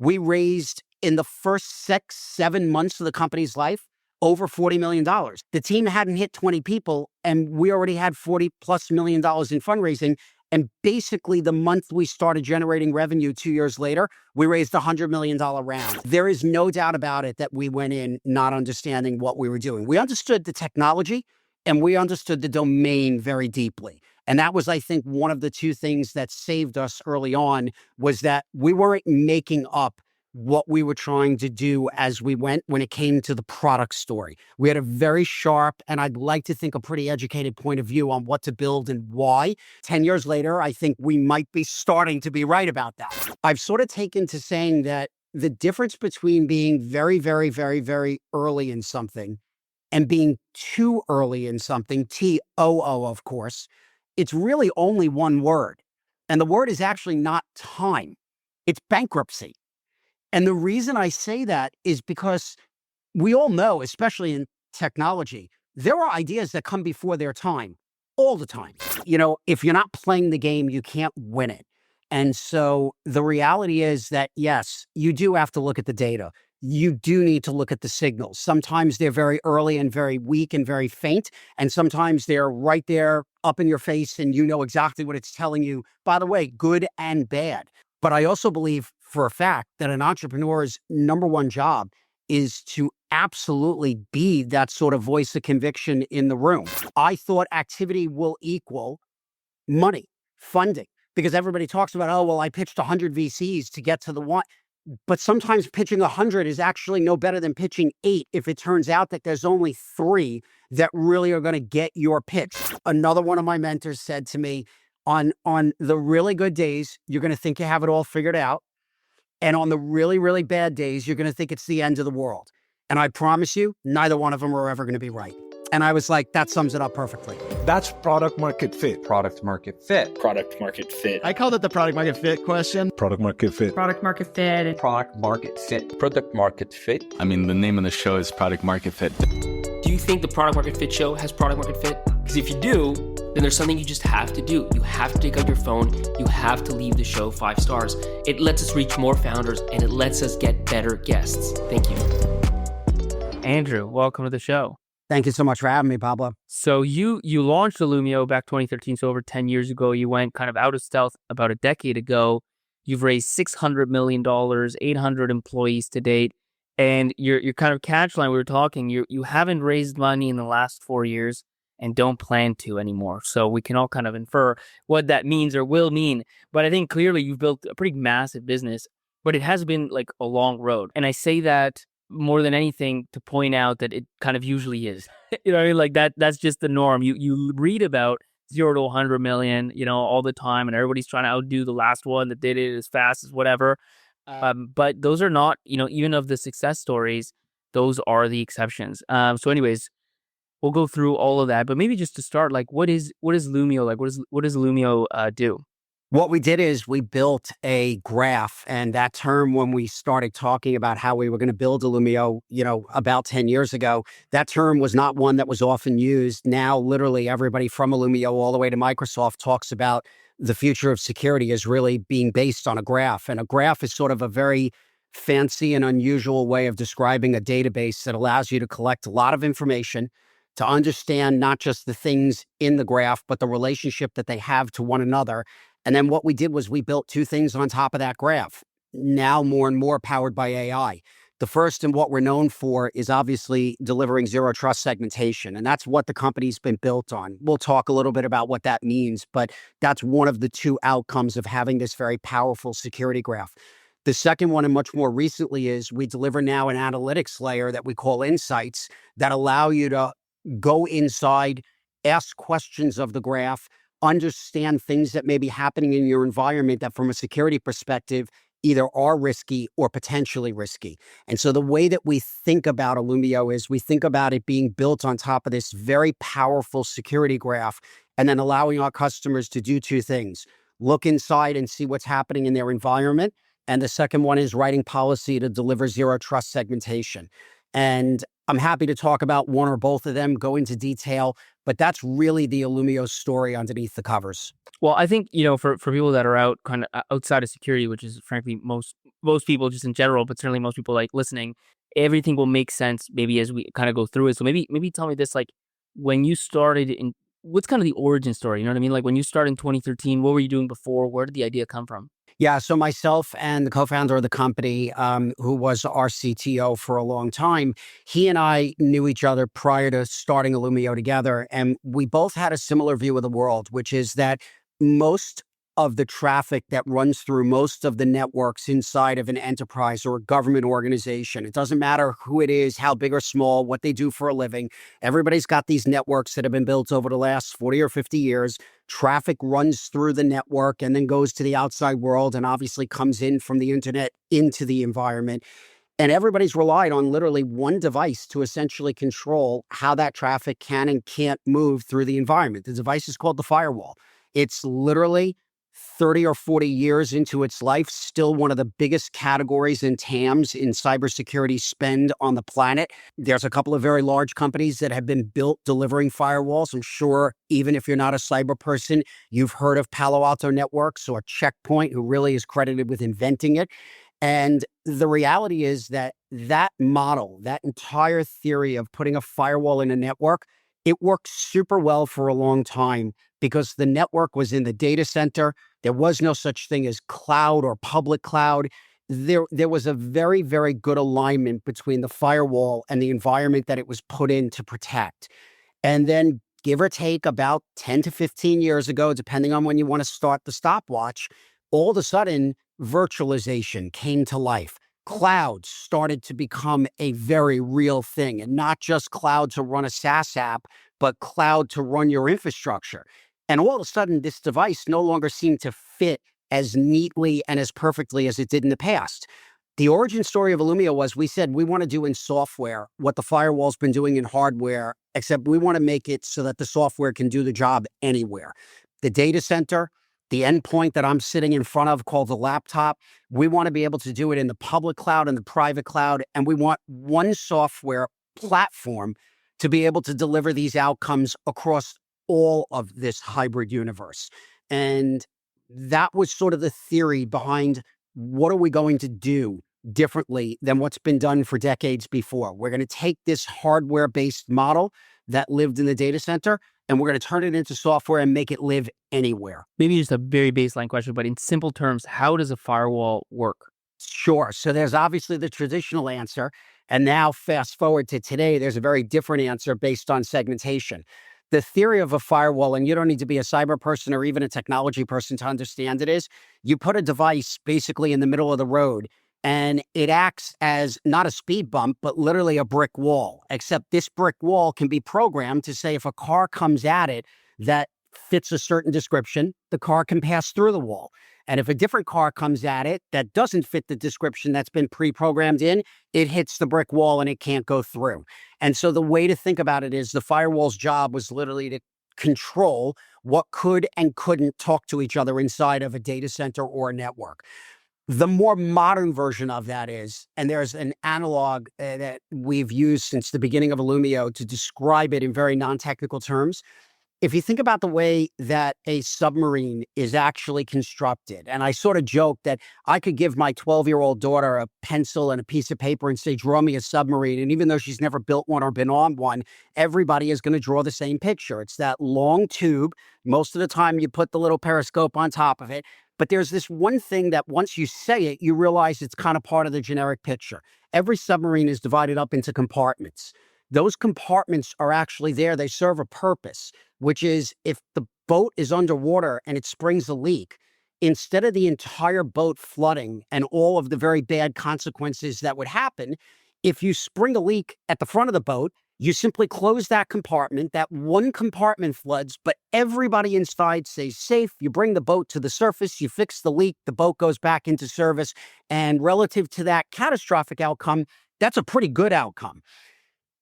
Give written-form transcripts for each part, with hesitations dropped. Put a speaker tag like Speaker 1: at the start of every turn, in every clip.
Speaker 1: We raised in the first 6-7 months of the company's life, over $40 million. The team hadn't hit 20 people, and we already had $40+ million in fundraising. And basically, the month we started generating revenue 2 years later, we raised a $100 million round. There is no doubt about it that we went in not understanding what we were doing. We understood the technology and we understood the domain very deeply. And that was, I think, one of the two things that saved us early on, was that we weren't making up what we were trying to do as we went when it came to the product story. We had a very sharp, and I'd like to think a pretty educated point of view on what to build and why. 10 years later, I think we might be starting to be right about that. I've sort of taken to saying that the difference between being very, very, very, very early in something and being too early in something, TOO, of course, it's really only one word. And the word is actually not time. It's bankruptcy. And the reason I say that is because we all know, especially in technology, there are ideas that come before their time all the time. You know, if you're not playing the game, you can't win it. And so the reality is that, yes, you do have to look at the data. You do need to look at the signals. Sometimes they're very early and very weak and very faint. And sometimes they're right there up in your face and you know exactly what it's telling you. By the way, good and bad. But I also believe for a fact that an entrepreneur's number one job is to absolutely be that sort of voice of conviction in the room. I thought activity will equal money, funding, because everybody talks about, oh, well, I pitched 100 VCs to get to the one. But sometimes pitching 100 is actually no better than pitching 8 if it turns out that there's only 3 that really are going to get your pitch. Another one of my mentors said to me, on the really good days, you're going to think you have it all figured out. And on the really, really bad days, you're going to think it's the end of the world. And I promise you, neither one of them are ever going to be right. And I was like, that sums it up perfectly.
Speaker 2: That's product market fit.
Speaker 3: Product market fit.
Speaker 4: Product market fit.
Speaker 5: I call it the product market fit question.
Speaker 2: Product market fit.
Speaker 6: Product market fit.
Speaker 3: Product market fit. Product market fit.
Speaker 7: I mean, the name of the show is Product Market Fit.
Speaker 6: Do you think the product market fit show has product market fit? Because if you do, then there's something you just have to do. You have to take out your phone. You have to leave the show 5 stars. It lets us reach more founders and it lets us get better guests. Thank you.
Speaker 8: Andrew, welcome to the show.
Speaker 1: Thank you so much for having me, Pablo.
Speaker 8: So you launched Illumio back 2013, so over 10 years ago. You went kind of out of stealth about a decade ago. You've raised $600 million, 800 employees to date. And your kind of catch line, we were talking, you haven't raised money in the last 4 years and don't plan to anymore. So we can all kind of infer what that means or will mean. But I think clearly you've built a pretty massive business, but it has been like a long road. And I say that more than anything to point out that it kind of usually is. You know what I mean? Like that's just the norm. You read about 0 to 100 million, you know, all the time, and everybody's trying to outdo the last one that did it as fast as whatever. But those are not, you know, even of the success stories, those are the exceptions. So anyways, we'll go through all of that, but maybe just to start, like, what is Illumio? Like, what does Illumio do?
Speaker 1: What we did is we built a graph, and that term, when we started talking about how we were going to build Illumio, you know, about 10 years ago, that term was not one that was often used. Now, literally everybody from Illumio all the way to Microsoft talks about the future of security is really being based on a graph. And a graph is sort of a very fancy and unusual way of describing a database that allows you to collect a lot of information, to understand not just the things in the graph, but the relationship that they have to one another. And then what we did was we built 2 things on top of that graph, now more and more powered by AI. The first, and what we're known for, is obviously delivering zero trust segmentation. And that's what the company's been built on. We'll talk a little bit about what that means, but that's one of the 2 outcomes of having this very powerful security graph. The second one, and much more recently, is we deliver now an analytics layer that we call insights that allow you to go inside, ask questions of the graph, understand things that may be happening in your environment that from a security perspective either are risky or potentially risky. And so the way that we think about Illumio is we think about it being built on top of this very powerful security graph, and then allowing our customers to do 2 things: look inside and see what's happening in their environment. And the second one is writing policy to deliver zero trust segmentation. And I'm happy to talk about one or both of them, go into detail, but that's really the Illumio story underneath the covers.
Speaker 8: Well, I think, you know, for people that are out kind of outside of security, which is frankly most most people just in general, but certainly most people like listening, everything will make sense maybe as we kind of go through it. So maybe tell me this, like when you started in what's kind of the origin story? You know what I mean? Like when you started in 2013, what were you doing before? Where did the idea come from?
Speaker 1: Yeah, so myself and the co-founder of the company, who was our CTO for a long time, he and I knew each other prior to starting Illumio together, and we both had a similar view of the world, which is that most of the traffic that runs through most of the networks inside of an enterprise or a government organization, it doesn't matter who it is, how big or small, what they do for a living, everybody's got these networks that have been built over the last 40 or 50 years. Traffic runs through the network and then goes to the outside world and obviously comes in from the internet into the environment. And everybody's relied on literally one device to essentially control how that traffic can and can't move through the environment. The device is called the firewall. It's literally 30 or 40 years into its life, still one of the biggest categories in TAMs in cybersecurity spend on the planet. There's a couple of very large companies that have been built delivering firewalls. I'm sure even if you're not a cyber person, you've heard of Palo Alto Networks or Checkpoint, who really is credited with inventing it. And the reality is that that model, that entire theory of putting a firewall in a network, it worked super well for a long time because the network was in the data center. There was no such thing as cloud or public cloud. There was a very, very good alignment between the firewall and the environment that it was put in to protect. And then give or take about 10 to 15 years ago, depending on when you want to start the stopwatch, all of a sudden, virtualization came to life. Cloud started to become a very real thing, and not just cloud to run a SaaS app, but cloud to run your infrastructure. And all of a sudden, this device no longer seemed to fit as neatly and as perfectly as it did in the past. The origin story of Illumio was we said we want to do in software what the firewall's been doing in hardware, except we want to make it so that the software can do the job anywhere. The data center, the endpoint that I'm sitting in front of called the laptop, we want to be able to do it in the public cloud and the private cloud. And we want one software platform to be able to deliver these outcomes across all of this hybrid universe. And that was sort of the theory behind what are we going to do differently than what's been done for decades before. We're going to take this hardware-based model that lived in the data center, and we're going to turn it into software and make it live anywhere.
Speaker 8: Maybe just a very baseline question, but in simple terms, how does a firewall work?
Speaker 1: Sure. So there's obviously the traditional answer. And now fast forward to today, there's a very different answer based on segmentation. The theory of a firewall, and you don't need to be a cyber person or even a technology person to understand it, is you put a device basically in the middle of the road and it acts as not a speed bump, but literally a brick wall, except this brick wall can be programmed to say if a car comes at it that fits a certain description, the car can pass through the wall. And if a different car comes at it that doesn't fit the description that's been pre-programmed in, it hits the brick wall and it can't go through. And so the way to think about it is the firewall's job was literally to control what could and couldn't talk to each other inside of a data center or a network. The more modern version of that is, and there's an analog that we've used since the beginning of Illumio to describe it in very non-technical terms. If you think about the way that a submarine is actually constructed, and I sort of joke that I could give my 12-year-old daughter a pencil and a piece of paper and say, draw me a submarine. And even though she's never built one or been on one, everybody is going to draw the same picture. It's that long tube. Most of the time you put the little periscope on top of it. But there's this one thing that once you say it, you realize it's kind of part of the generic picture. Every submarine is divided up into compartments. Those compartments are actually there. They serve a purpose, which is if the boat is underwater and it springs a leak, instead of the entire boat flooding and all of the very bad consequences that would happen, if you spring a leak at the front of the boat, you simply close that compartment. That one compartment floods, but everybody inside stays safe. You bring the boat to the surface, you fix the leak, the boat goes back into service. And relative to that catastrophic outcome, that's a pretty good outcome.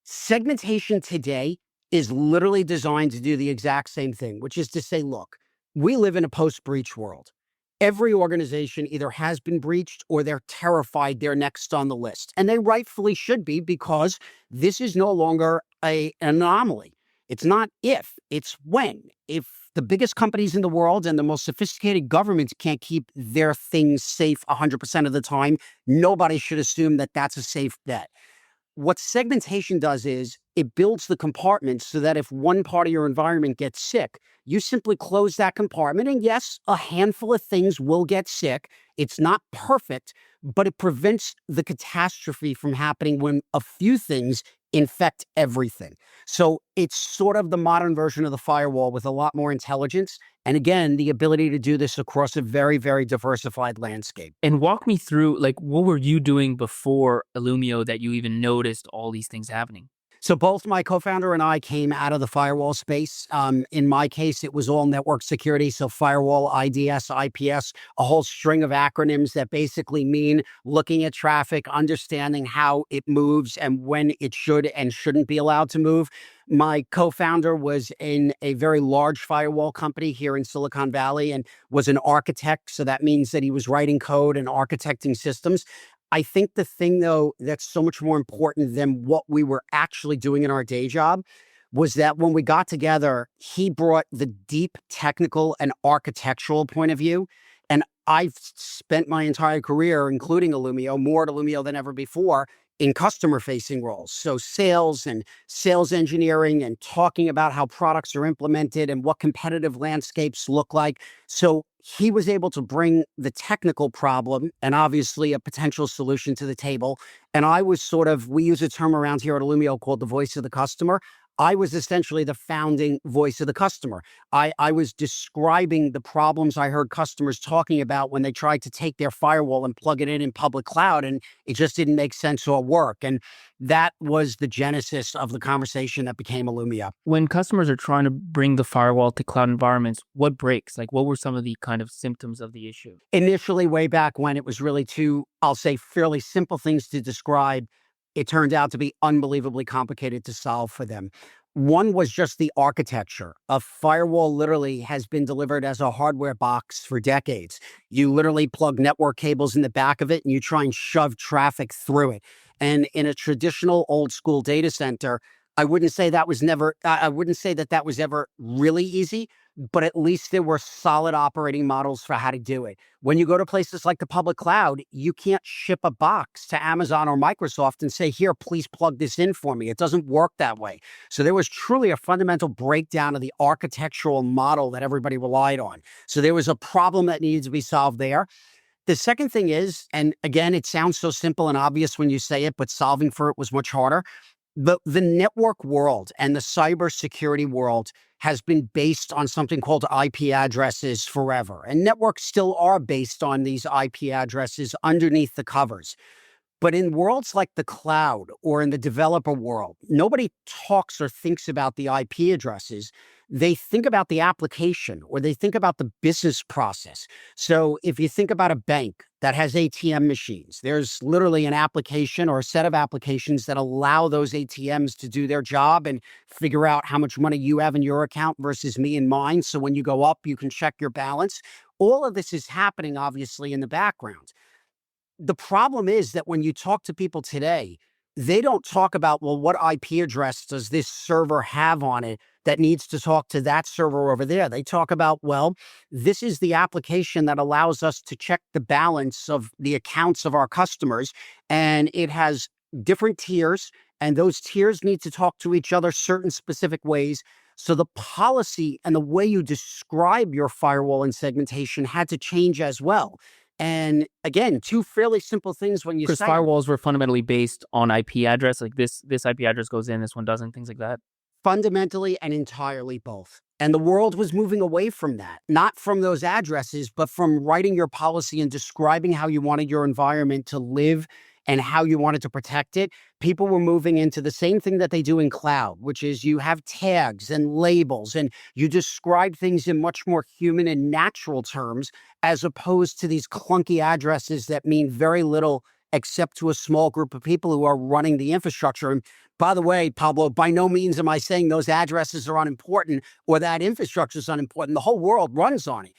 Speaker 1: Segmentation today is literally designed to do the exact same thing, which is to say, look, we live in a post-breach world. Every organization either has been breached or they're terrified they're next on the list. And they rightfully should be, because this is no longer an anomaly. It's not if, it's when. If the biggest companies in the world and the most sophisticated governments can't keep their things safe 100% of the time, nobody should assume that that's a safe bet. What segmentation does is it builds the compartments so that if one part of your environment gets sick, you simply close that compartment. And yes, a handful of things will get sick. It's not perfect, but it prevents the catastrophe from happening when a few things infect everything. So it's sort of the modern version of the firewall with a lot more intelligence. And again, the ability to do this across a very, very diversified landscape.
Speaker 8: And walk me through, like, what were you doing before Illumio that you even noticed all these things happening?
Speaker 1: So both my co-founder and I came out of the firewall space. In my case, it was all network security. So firewall, IDS, IPS, a whole string of acronyms that basically mean looking at traffic, understanding how it moves and when it should and shouldn't be allowed to move. My co-founder was in a very large firewall company here in Silicon Valley and was an architect. So that means that he was writing code and architecting systems. I think the thing, though, that's so much more important than what we were actually doing in our day job was that when we got together, he brought the deep technical and architectural point of view. And I've spent my entire career, including Illumio, more at Illumio than ever before, in customer-facing roles. So sales and sales engineering and talking about how products are implemented and what competitive landscapes look like. So he was able to bring the technical problem and obviously a potential solution to the table. And I was sort of, we use a term around here at Illumio called the voice of the customer. I was essentially the founding voice of the customer. I was describing the problems I heard customers talking about when they tried to take their firewall and plug it in public cloud, and it just didn't make sense or work. And that was the genesis of the conversation that became Illumio.
Speaker 8: When customers are trying to bring the firewall to cloud environments, what breaks? Like, what were some of the kind of symptoms of the issue?
Speaker 1: Initially, way back when, it was really two, I'll say, fairly simple things to describe. It turned out to be unbelievably complicated to solve for them. One was just the architecture. A firewall literally has been delivered as a hardware box for decades. You literally plug network cables in the back of it and you try and shove traffic through it. And in a traditional old school data center, I wouldn't say that that was ever really easy, but at least there were solid operating models for how to do it. When you go to places like the public cloud, you can't ship a box to Amazon or Microsoft and say, here, please plug this in for me. It doesn't work that way. So there was truly a fundamental breakdown of the architectural model that everybody relied on. So there was a problem that needed to be solved there. The second thing is, and again, it sounds so simple and obvious when you say it, but solving for it was much harder. The network world and the cybersecurity world has been based on something called IP addresses forever. And networks still are based on these IP addresses underneath the covers. But in worlds like the cloud or in the developer world, nobody talks or thinks about the IP addresses. They think about the application or they think about the business process. So if you think about a bank that has ATM machines, there's literally an application or a set of applications that allow those ATMs to do their job and figure out how much money you have in your account versus me and mine. So when you go up, you can check your balance. All of this is happening, obviously, in the background. The problem is that when you talk to people today, they don't talk about, well, what IP address does this server have on it that needs to talk to that server over there? They talk about, well, this is the application that allows us to check the balance of the accounts of our customers, and it has different tiers, and those tiers need to talk to each other certain specific ways. So the policy and the way you describe your firewall and segmentation had to change as well. And again, two fairly simple things when you
Speaker 8: Because
Speaker 1: say
Speaker 8: firewalls were fundamentally based on IP address, like this IP address goes in, this one doesn't, things like that.
Speaker 1: fundamentally and entirely both. And the world was moving away from that, not from those addresses, but from writing your policy and describing how you wanted your environment to live and how you wanted to protect it. People were moving into the same thing that they do in cloud, which is you have tags and labels and you describe things in much more human and natural terms, as opposed to these clunky addresses that mean very little except to a small group of people who are running the infrastructure. And by the way, Pablo, by no means am I saying those addresses are unimportant or that infrastructure is unimportant. The whole world runs on it.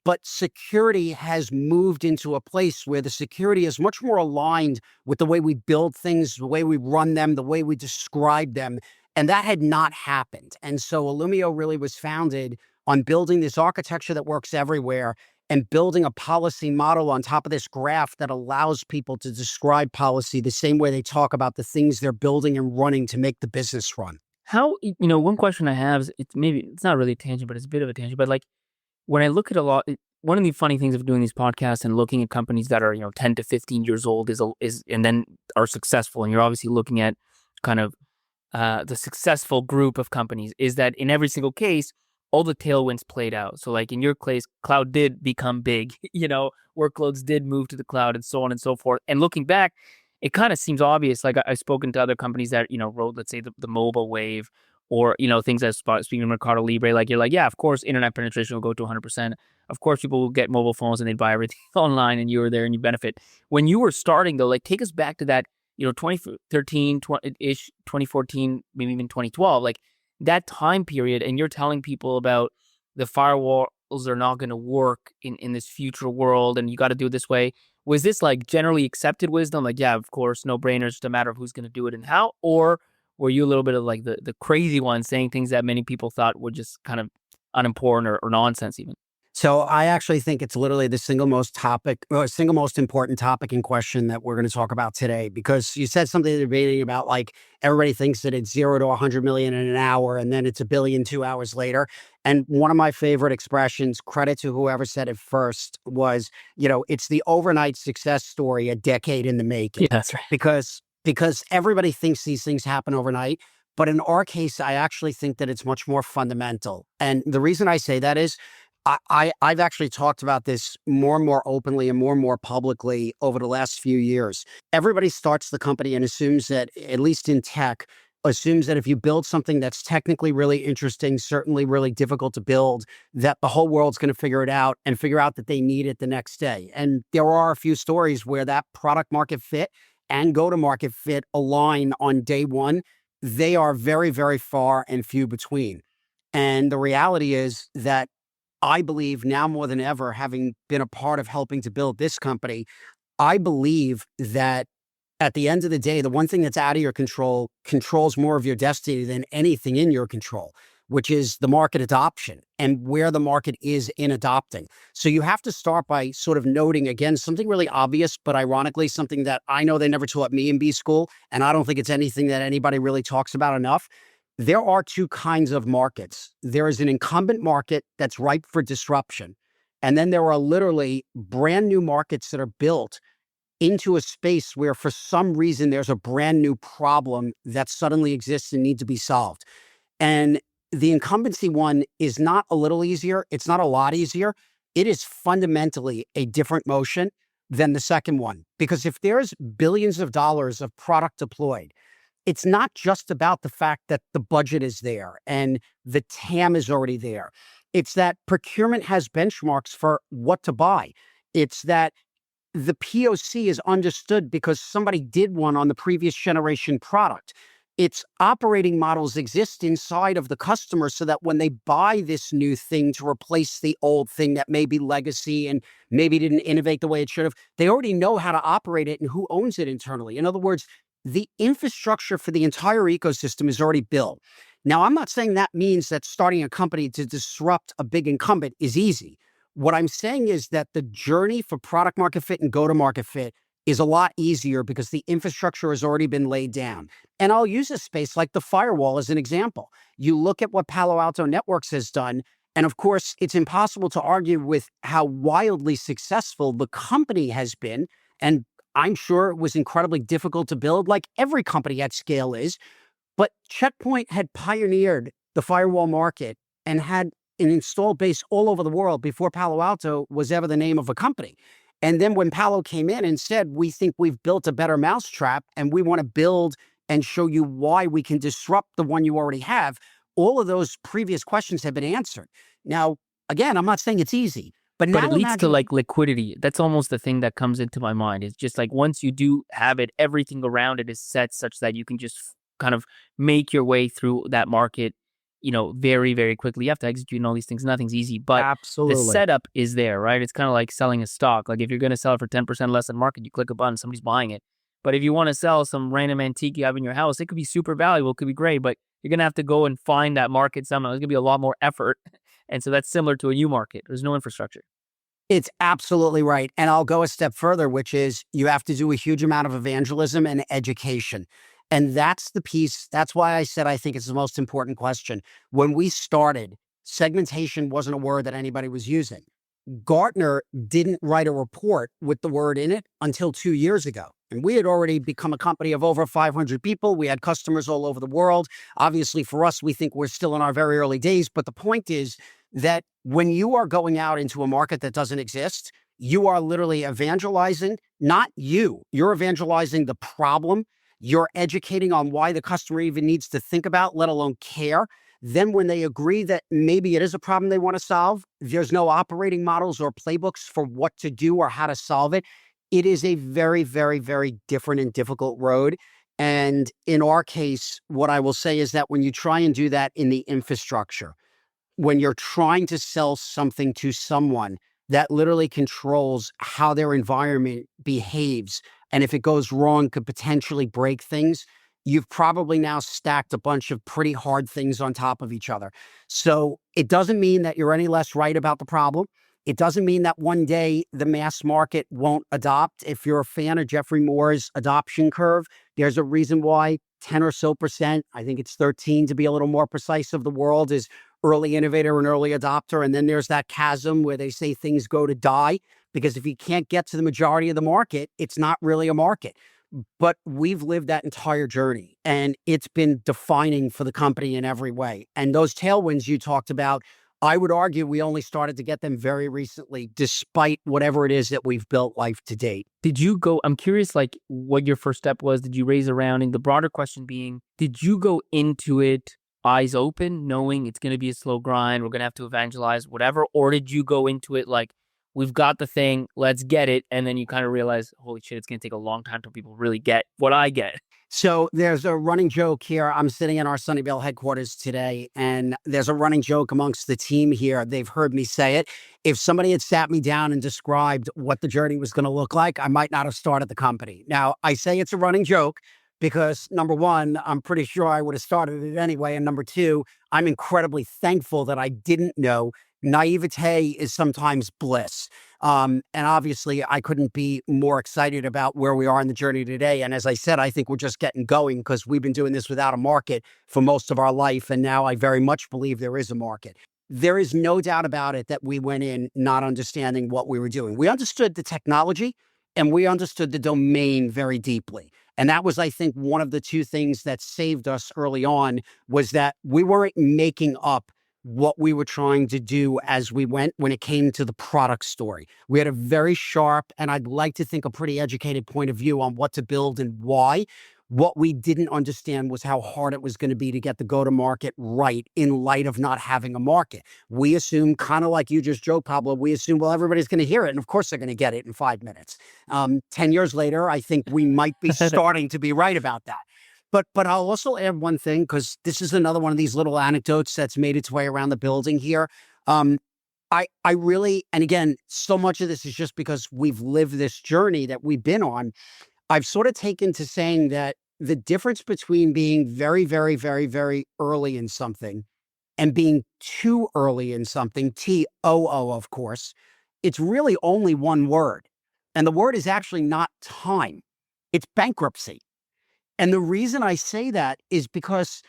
Speaker 1: But security has moved into a place where the security is much more aligned with the way we build things, the way we run them, the way we describe them. And that had not happened. And so Illumio really was founded on building this architecture that works everywhere and building a policy model on top of this graph that allows people to describe policy the same way they talk about the things they're building and running to make the business run.
Speaker 8: How, one question I have is, it's not really a tangent, but it's a bit of a tangent. But like when I look at one of the funny things of doing these podcasts and looking at companies that are, 10 to 15 years old is and then are successful. And you're obviously looking at kind of the successful group of companies, is that in every single case, all the tailwinds played out. So like in your case, cloud did become big, workloads did move to the cloud and so on and so forth. And looking back, it kind of seems obvious. Like I've spoken to other companies that, rode, let's say the mobile wave or, things that speaking of Mercado Libre, like you're like, yeah, of course, internet penetration will go to 100%. Of course, people will get mobile phones and they'd buy everything online and you were there and you benefit. When you were starting though, like take us back to that, 2013-ish, 2014, maybe even 2012, like that time period, and you're telling people about the firewalls are not going to work in this future world and you got to do it this way. Was this like generally accepted wisdom? Like, yeah, of course, no brainer, it's just a matter of who's going to do it and how? Or were you a little bit of like the crazy one saying things that many people thought were just kind of unimportant or nonsense even?
Speaker 1: So I actually think it's literally the single most important topic in question that we're going to talk about today, because you said something at the beginning about like everybody thinks that it's 0 to 100 million in an hour and then it's a billion 2 hours later. And one of my favorite expressions, credit to whoever said it first, was, it's the overnight success story, a decade in the making.
Speaker 8: Yeah, that's right.
Speaker 1: Because everybody thinks these things happen overnight. But in our case, I actually think that it's much more fundamental. And the reason I say that is I've actually talked about this more and more openly and more publicly over the last few years. Everybody starts the company and assumes that, at least in tech, assumes that if you build something that's technically really interesting, certainly really difficult to build, that the whole world's going to figure it out and figure out that they need it the next day. And there are a few stories where that product market fit and go-to-market fit align on day one. They are very, very far and few between. And the reality is that I believe now more than ever, having been a part of helping to build this company, I believe that at the end of the day, the one thing that's out of your control controls more of your destiny than anything in your control, which is the market adoption and where the market is in adopting. So you have to start by sort of noting, again, something really obvious, but ironically, something that I know they never taught me in B school, and I don't think it's anything that anybody really talks about enough. There are two kinds of markets. There is an incumbent market that's ripe for disruption. And then there are literally brand new markets that are built into a space where for some reason there's a brand new problem that suddenly exists and needs to be solved. And the incumbency one is not a little easier. It's not a lot easier. It is fundamentally a different motion than the second one. Because if there's billions of dollars of product deployed, it's not just about the fact that the budget is there and the TAM is already there. It's that procurement has benchmarks for what to buy. It's that the POC is understood because somebody did one on the previous generation product. Its operating models exist inside of the customer so that when they buy this new thing to replace the old thing that may be legacy and maybe didn't innovate the way it should have, they already know how to operate it and who owns it internally. In other words, the infrastructure for the entire ecosystem is already built. Now, I'm not saying that means that starting a company to disrupt a big incumbent is easy. What I'm saying is that the journey for product market fit and go-to-market fit is a lot easier because the infrastructure has already been laid down. And I'll use a space like the firewall as an example. You look at what Palo Alto Networks has done, and of course, it's impossible to argue with how wildly successful the company has been. And I'm sure it was incredibly difficult to build, like every company at scale is. But Check Point had pioneered the firewall market and had an installed base all over the world before Palo Alto was ever the name of a company. And then when Palo came in and said, we think we've built a better mousetrap and we want to build and show you why we can disrupt the one you already have, all of those previous questions have been answered. Now, again, I'm not saying it's easy. But
Speaker 8: it leads to like liquidity. That's almost the thing that comes into my mind. It's just like once you do have it, everything around it is set such that you can just kind of make your way through that market, very, very quickly. You have to execute and all these things. Nothing's easy, but
Speaker 1: absolutely,
Speaker 8: the setup is there, right? It's kind of like selling a stock. Like if you're going to sell it for 10% less than market, you click a button, somebody's buying it. But if you want to sell some random antique you have in your house, it could be super valuable, it could be great, but you're going to have to go and find that market somehow. It's going to be a lot more effort. And so that's similar to a new market. There's no infrastructure.
Speaker 1: It's absolutely right. And I'll go a step further, which is you have to do a huge amount of evangelism and education. And that's the piece. That's why I said I think it's the most important question. When we started, segmentation wasn't a word that anybody was using. Gartner didn't write a report with the word in it until 2 years ago. And we had already become a company of over 500 people. We had customers all over the world. Obviously, for us, we think we're still in our very early days. But the point is that when you are going out into a market that doesn't exist, you are literally evangelizing, not you. You're evangelizing the problem. You're educating on why the customer even needs to think about, let alone care. Then when they agree that maybe it is a problem they want to solve, there's no operating models or playbooks for what to do or how to solve it. It is a very, very, very different and difficult road. And in our case, what I will say is that when you try and do that in the infrastructure, when you're trying to sell something to someone that literally controls how their environment behaves, and if it goes wrong, could potentially break things, you've probably now stacked a bunch of pretty hard things on top of each other. So it doesn't mean that you're any less right about the problem. It doesn't mean that one day the mass market won't adopt. If you're a fan of Jeffrey Moore's adoption curve, there's a reason why 10 or so percent, I think it's 13 to be a little more precise, of the world is early innovator and early adopter. And then there's that chasm where they say things go to die, because if you can't get to the majority of the market, it's not really a market. But we've lived that entire journey, and it's been defining for the company in every way. And those tailwinds you talked about, I would argue we only started to get them very recently, despite whatever it is that we've built life to date.
Speaker 8: Did you go, I'm curious, like what your first step was. Did you raise a round? And the broader question being, did you go into it eyes open, knowing it's going to be a slow grind, we're going to have to evangelize, whatever? Or did you go into it like, we've got the thing, let's get it, and then you kind of realize, holy shit, it's going to take a long time till people really get what I get?
Speaker 1: So there's a running joke here. I'm sitting in our Sunnyvale headquarters today, and there's a running joke amongst the team here. They've heard me say it. If somebody had sat me down and described what the journey was going to look like, I might not have started the company. Now, I say it's a running joke because, number one, I'm pretty sure I would have started it anyway. And number two, I'm incredibly thankful that I didn't know. Naivete is sometimes bliss. And obviously, I couldn't be more excited about where we are in the journey today. And as I said, I think we're just getting going, because we've been doing this without a market for most of our life. And now I very much believe there is a market. There is no doubt about it that we went in not understanding what we were doing. We understood the technology and we understood the domain very deeply. And that was, I think, one of the two things that saved us early on, was that we weren't making up what we were trying to do as we went when it came to the product story. We had a very sharp, and I'd like to think a pretty educated point of view on what to build and why. What we didn't understand was how hard it was going to be to get the go-to-market right in light of not having a market. We assumed, kind of like you just joked, Pablo, we assumed, well, everybody's going to hear it, and of course they're going to get it in 5 minutes. 10 years later, I think we might be starting to be right about that. But I'll also add one thing, because this is another one of these little anecdotes that's made its way around the building here. I really, and again, so much of this is just because we've lived this journey that we've been on. I've sort of taken to saying that the difference between being very, very, very, very early in something and being too early in something, TOO, of course, it's really only one word. And the word is actually not time. It's bankruptcy. And the reason I say that is because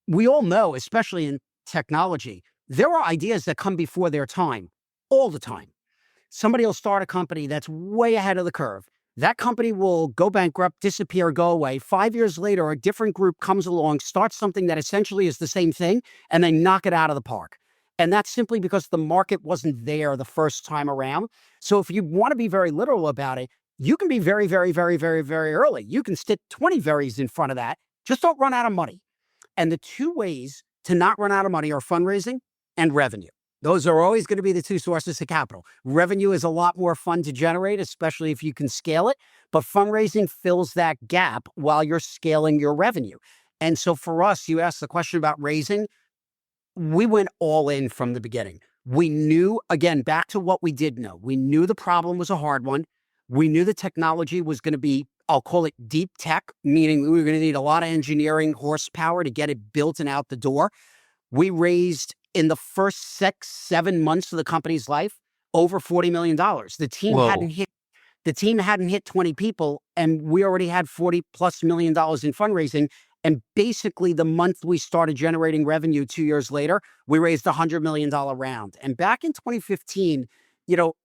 Speaker 1: we all know, especially in technology, there are ideas that come before their time all the time. Somebody will start a company that's way ahead of the curve. That company will go bankrupt, disappear, go away. 5 years later, a different group comes along, starts something that essentially is the same thing, and they knock it out of the park. And that's simply because the market wasn't there the first time around. So if you want to be very literal about it, you can be very, very, very, very, very early. You can stick 20 veries in front of that. Just don't run out of money. And the two ways to not run out of money are fundraising and revenue. Those are always going to be the two sources of capital. Revenue is a lot more fun to generate, especially if you can scale it. But fundraising fills that gap while you're scaling your revenue. And so for us, you asked the question about raising. We went all in from the beginning. We knew, again, back to what we did know. We knew the problem was a hard one. We knew the technology was going to be I'll call it deep tech, meaning we were going to need a lot of engineering horsepower to get it built and out the door. We raised in the first 6-7 months of the company's life over $40 million. The team
Speaker 8: Whoa.
Speaker 1: hadn't hit 20 people, and we already had $40+ million in fundraising. And basically, the month we started generating revenue 2 years later, we raised a $100 million round. And back in 2015,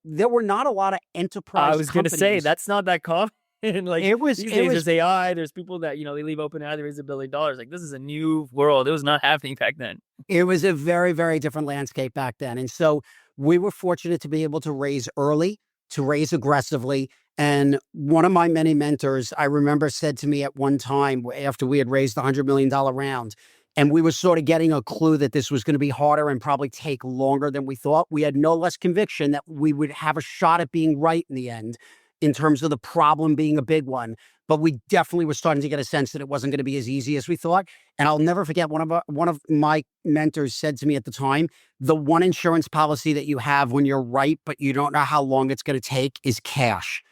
Speaker 1: there were not a lot of enterprise.
Speaker 8: I was going to say that's not that common. Like these days, there's AI. There's people that they leave open AI. They raise $1 billion. Like this is a new world. It was not happening back then.
Speaker 1: It was a very, very different landscape back then. And so we were fortunate to be able to raise early, to raise aggressively. And one of my many mentors, I remember, said to me at one time after we had raised the $100 million round, and we were sort of getting a clue that this was going to be harder and probably take longer than we thought. We had no less conviction that we would have a shot at being right in the end in terms of the problem being a big one. But we definitely were starting to get a sense that it wasn't going to be as easy as we thought. And I'll never forget, one of my mentors said to me at the time, the one insurance policy that you have when you're right, but you don't know how long it's going to take, is cash.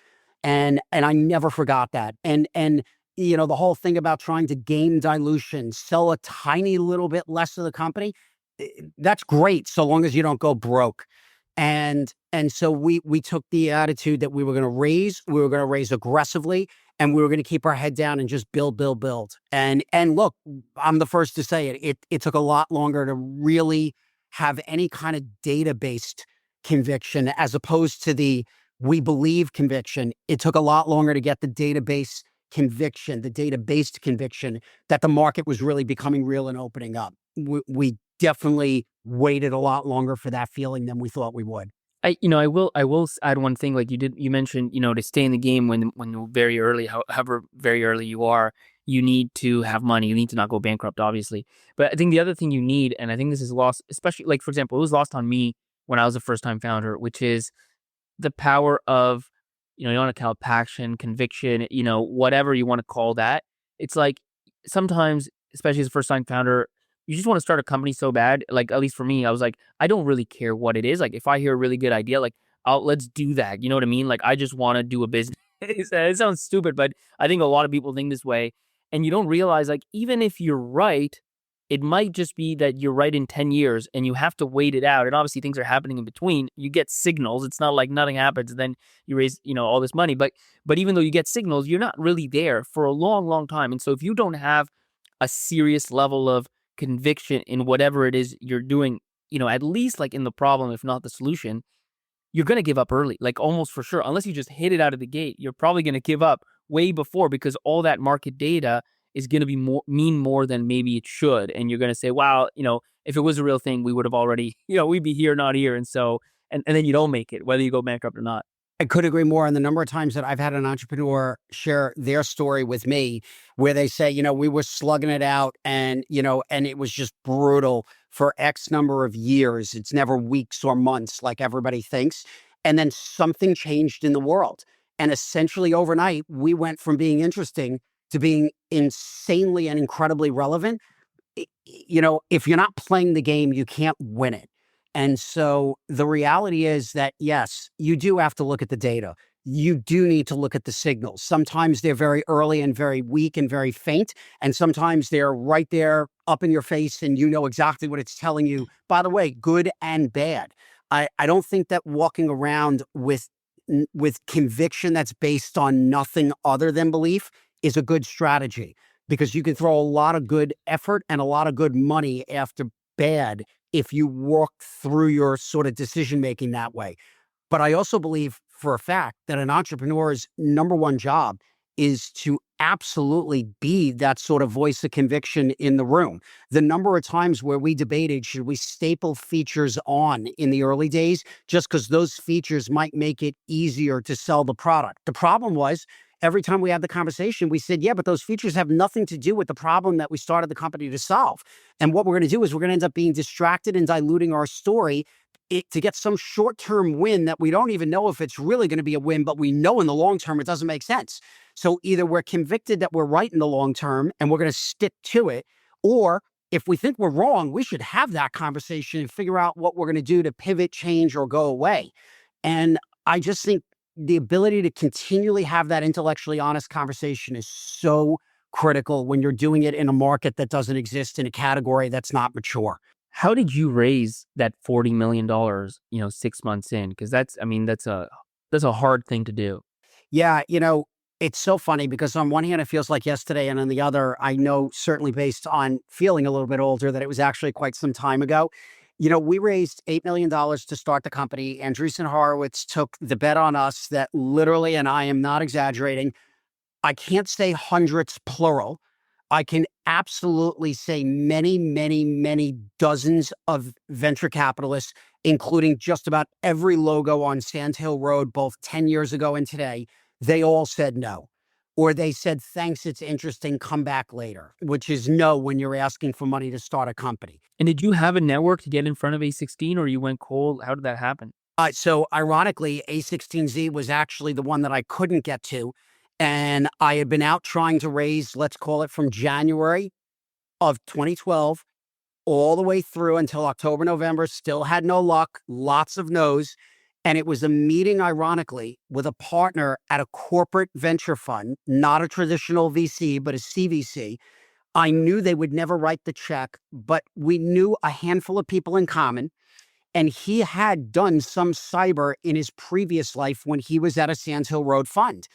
Speaker 1: And I never forgot that. And the whole thing about trying to game dilution, sell a tiny little bit less of the company, that's great so long as you don't go broke. And so we took the attitude that we were going to raise aggressively, and we were going to keep our head down and just build. And look, I'm the first to say it took a lot longer to really have any kind of data-based conviction as opposed to the we believe conviction. It took a lot longer to get the database conviction, the data-based conviction that the market was really becoming real and opening up. We definitely waited a lot longer for that feeling than we thought we would.
Speaker 8: I will add one thing. Like you mentioned, to stay in the game when you're very early, however very early you are, you need to have money. You need to not go bankrupt, obviously. But I think the other thing you need, and I think this is lost, especially like, for example, it was lost on me when I was a first-time founder, which is the power of, you want to call it passion, conviction, whatever you want to call that. It's like sometimes, especially as a first-time founder, you just want to start a company so bad. Like, at least for me, I was like, I don't really care what it is. Like, if I hear a really good idea, like, let's do that. You know what I mean? Like, I just want to do a business. It sounds stupid, but I think a lot of people think this way. And you don't realize, like, even if you're right, it might just be that you're right in 10 years and you have to wait it out. And obviously things are happening in between. You get signals. It's not like nothing happens and then you raise, all this money. But even though you get signals, you're not really there for a long, long time. And so if you don't have a serious level of conviction in whatever it is you're doing, at least like in the problem, if not the solution, you're going to give up early, like almost for sure. Unless you just hit it out of the gate, you're probably going to give up way before because all that market data is going to mean more than maybe it should. And you're going to say, wow, if it was a real thing, we would have already, we'd be here, not here. And so, and then you don't make it, whether you go bankrupt or not.
Speaker 1: I could agree more on the number of times that I've had an entrepreneur share their story with me where they say, we were slugging it out and it was just brutal for X number of years. It's never weeks or months like everybody thinks. And then something changed in the world. And essentially overnight, we went from being interesting to being insanely and incredibly relevant. If you're not playing the game, you can't win it. And so the reality is that, yes, you do have to look at the data. You do need to look at the signals. Sometimes they're very early and very weak and very faint. And sometimes they're right there up in your face and you know exactly what it's telling you. By the way, good and bad. I don't think that walking around with conviction that's based on nothing other than belief is a good strategy, because you can throw a lot of good effort and a lot of good money after bad if you work through your sort of decision-making that way. But I also believe for a fact that an entrepreneur's number one job is to absolutely be that sort of voice of conviction in the room. The number of times where we debated, should we staple features on in the early days just because those features might make it easier to sell the product? The problem was, every time we had the conversation, we said, yeah, but those features have nothing to do with the problem that we started the company to solve. And what we're going to do is we're going to end up being distracted and diluting our story to get some short-term win that we don't even know if it's really going to be a win, but we know in the long term it doesn't make sense. So either we're convicted that we're right in the long term and we're going to stick to it, or if we think we're wrong, we should have that conversation and figure out what we're going to do to pivot, change, or go away. And I just think the ability to continually have that intellectually honest conversation is so critical when you're doing it in a market that doesn't exist, in a category that's not mature.
Speaker 8: How did you raise that $40 million, 6 months in? Because that's a hard thing to do.
Speaker 1: Yeah, it's so funny because on one hand, it feels like yesterday, and on the other, I know certainly based on feeling a little bit older that it was actually quite some time ago. We raised $8 million to start the company. Andreessen Horowitz took the bet on us that literally, and I am not exaggerating, I can't say hundreds plural. I can absolutely say many, many, many dozens of venture capitalists, including just about every logo on Sand Hill Road, both 10 years ago and today. They all said no. Or they said, thanks, it's interesting, come back later, which is no when you're asking for money to start a company.
Speaker 8: And did you have a network to get in front of A16, or you went cold? How did that happen?
Speaker 1: So ironically, A16Z was actually the one that I couldn't get to. And I had been out trying to raise, let's call it from January of 2012 all the way through until October, November, still had no luck, lots of no's. And it was a meeting, ironically, with a partner at a corporate venture fund, not a traditional VC, but a CVC. I knew they would never write the check, but we knew a handful of people in common. And he had done some cyber in his previous life when he was at a Sands Hill Road fund.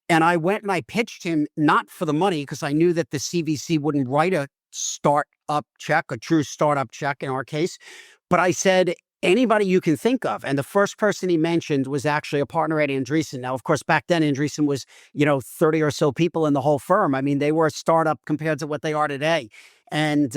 Speaker 1: And I went and I pitched him, not for the money, because I knew that the CVC wouldn't write a startup check, a true startup check in our case. But I said, anybody you can think of. And the first person he mentioned was actually a partner at Andreessen. Now, of course, back then, Andreessen was, 30 or so people in the whole firm. I mean, they were a startup compared to what they are today. And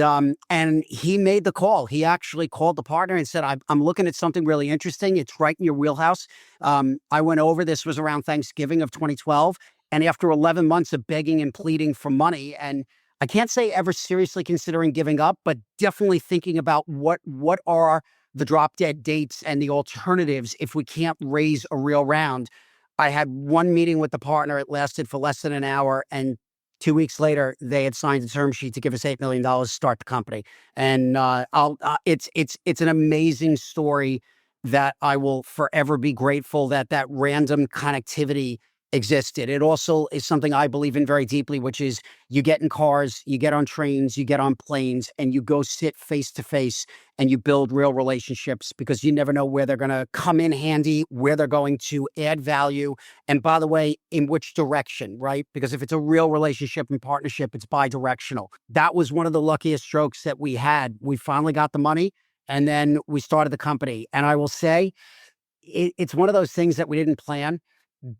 Speaker 1: he made the call. He actually called the partner and said, I'm looking at something really interesting. It's right in your wheelhouse. I went over, this was around Thanksgiving of 2012. And after 11 months of begging and pleading for money, and I can't say ever seriously considering giving up, but definitely thinking about what are the drop dead dates and the alternatives if we can't raise a real round. I had one meeting with the partner. It lasted for less than an hour. And 2 weeks later, they had signed a term sheet to give us $8 million to start the company. And it's an amazing story that I will forever be grateful that random connectivity existed. It also is something I believe in very deeply, which is you get in cars, you get on trains, you get on planes, and you go sit face to face and you build real relationships, because you never know where they're going to come in handy, where they're going to add value. And by the way, in which direction, right? Because if it's a real relationship and partnership, it's bi-directional. That was one of the luckiest strokes that we had. We finally got the money and then we started the company. And I will say, it's one of those things that we didn't plan.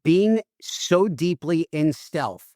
Speaker 1: Being so deeply in stealth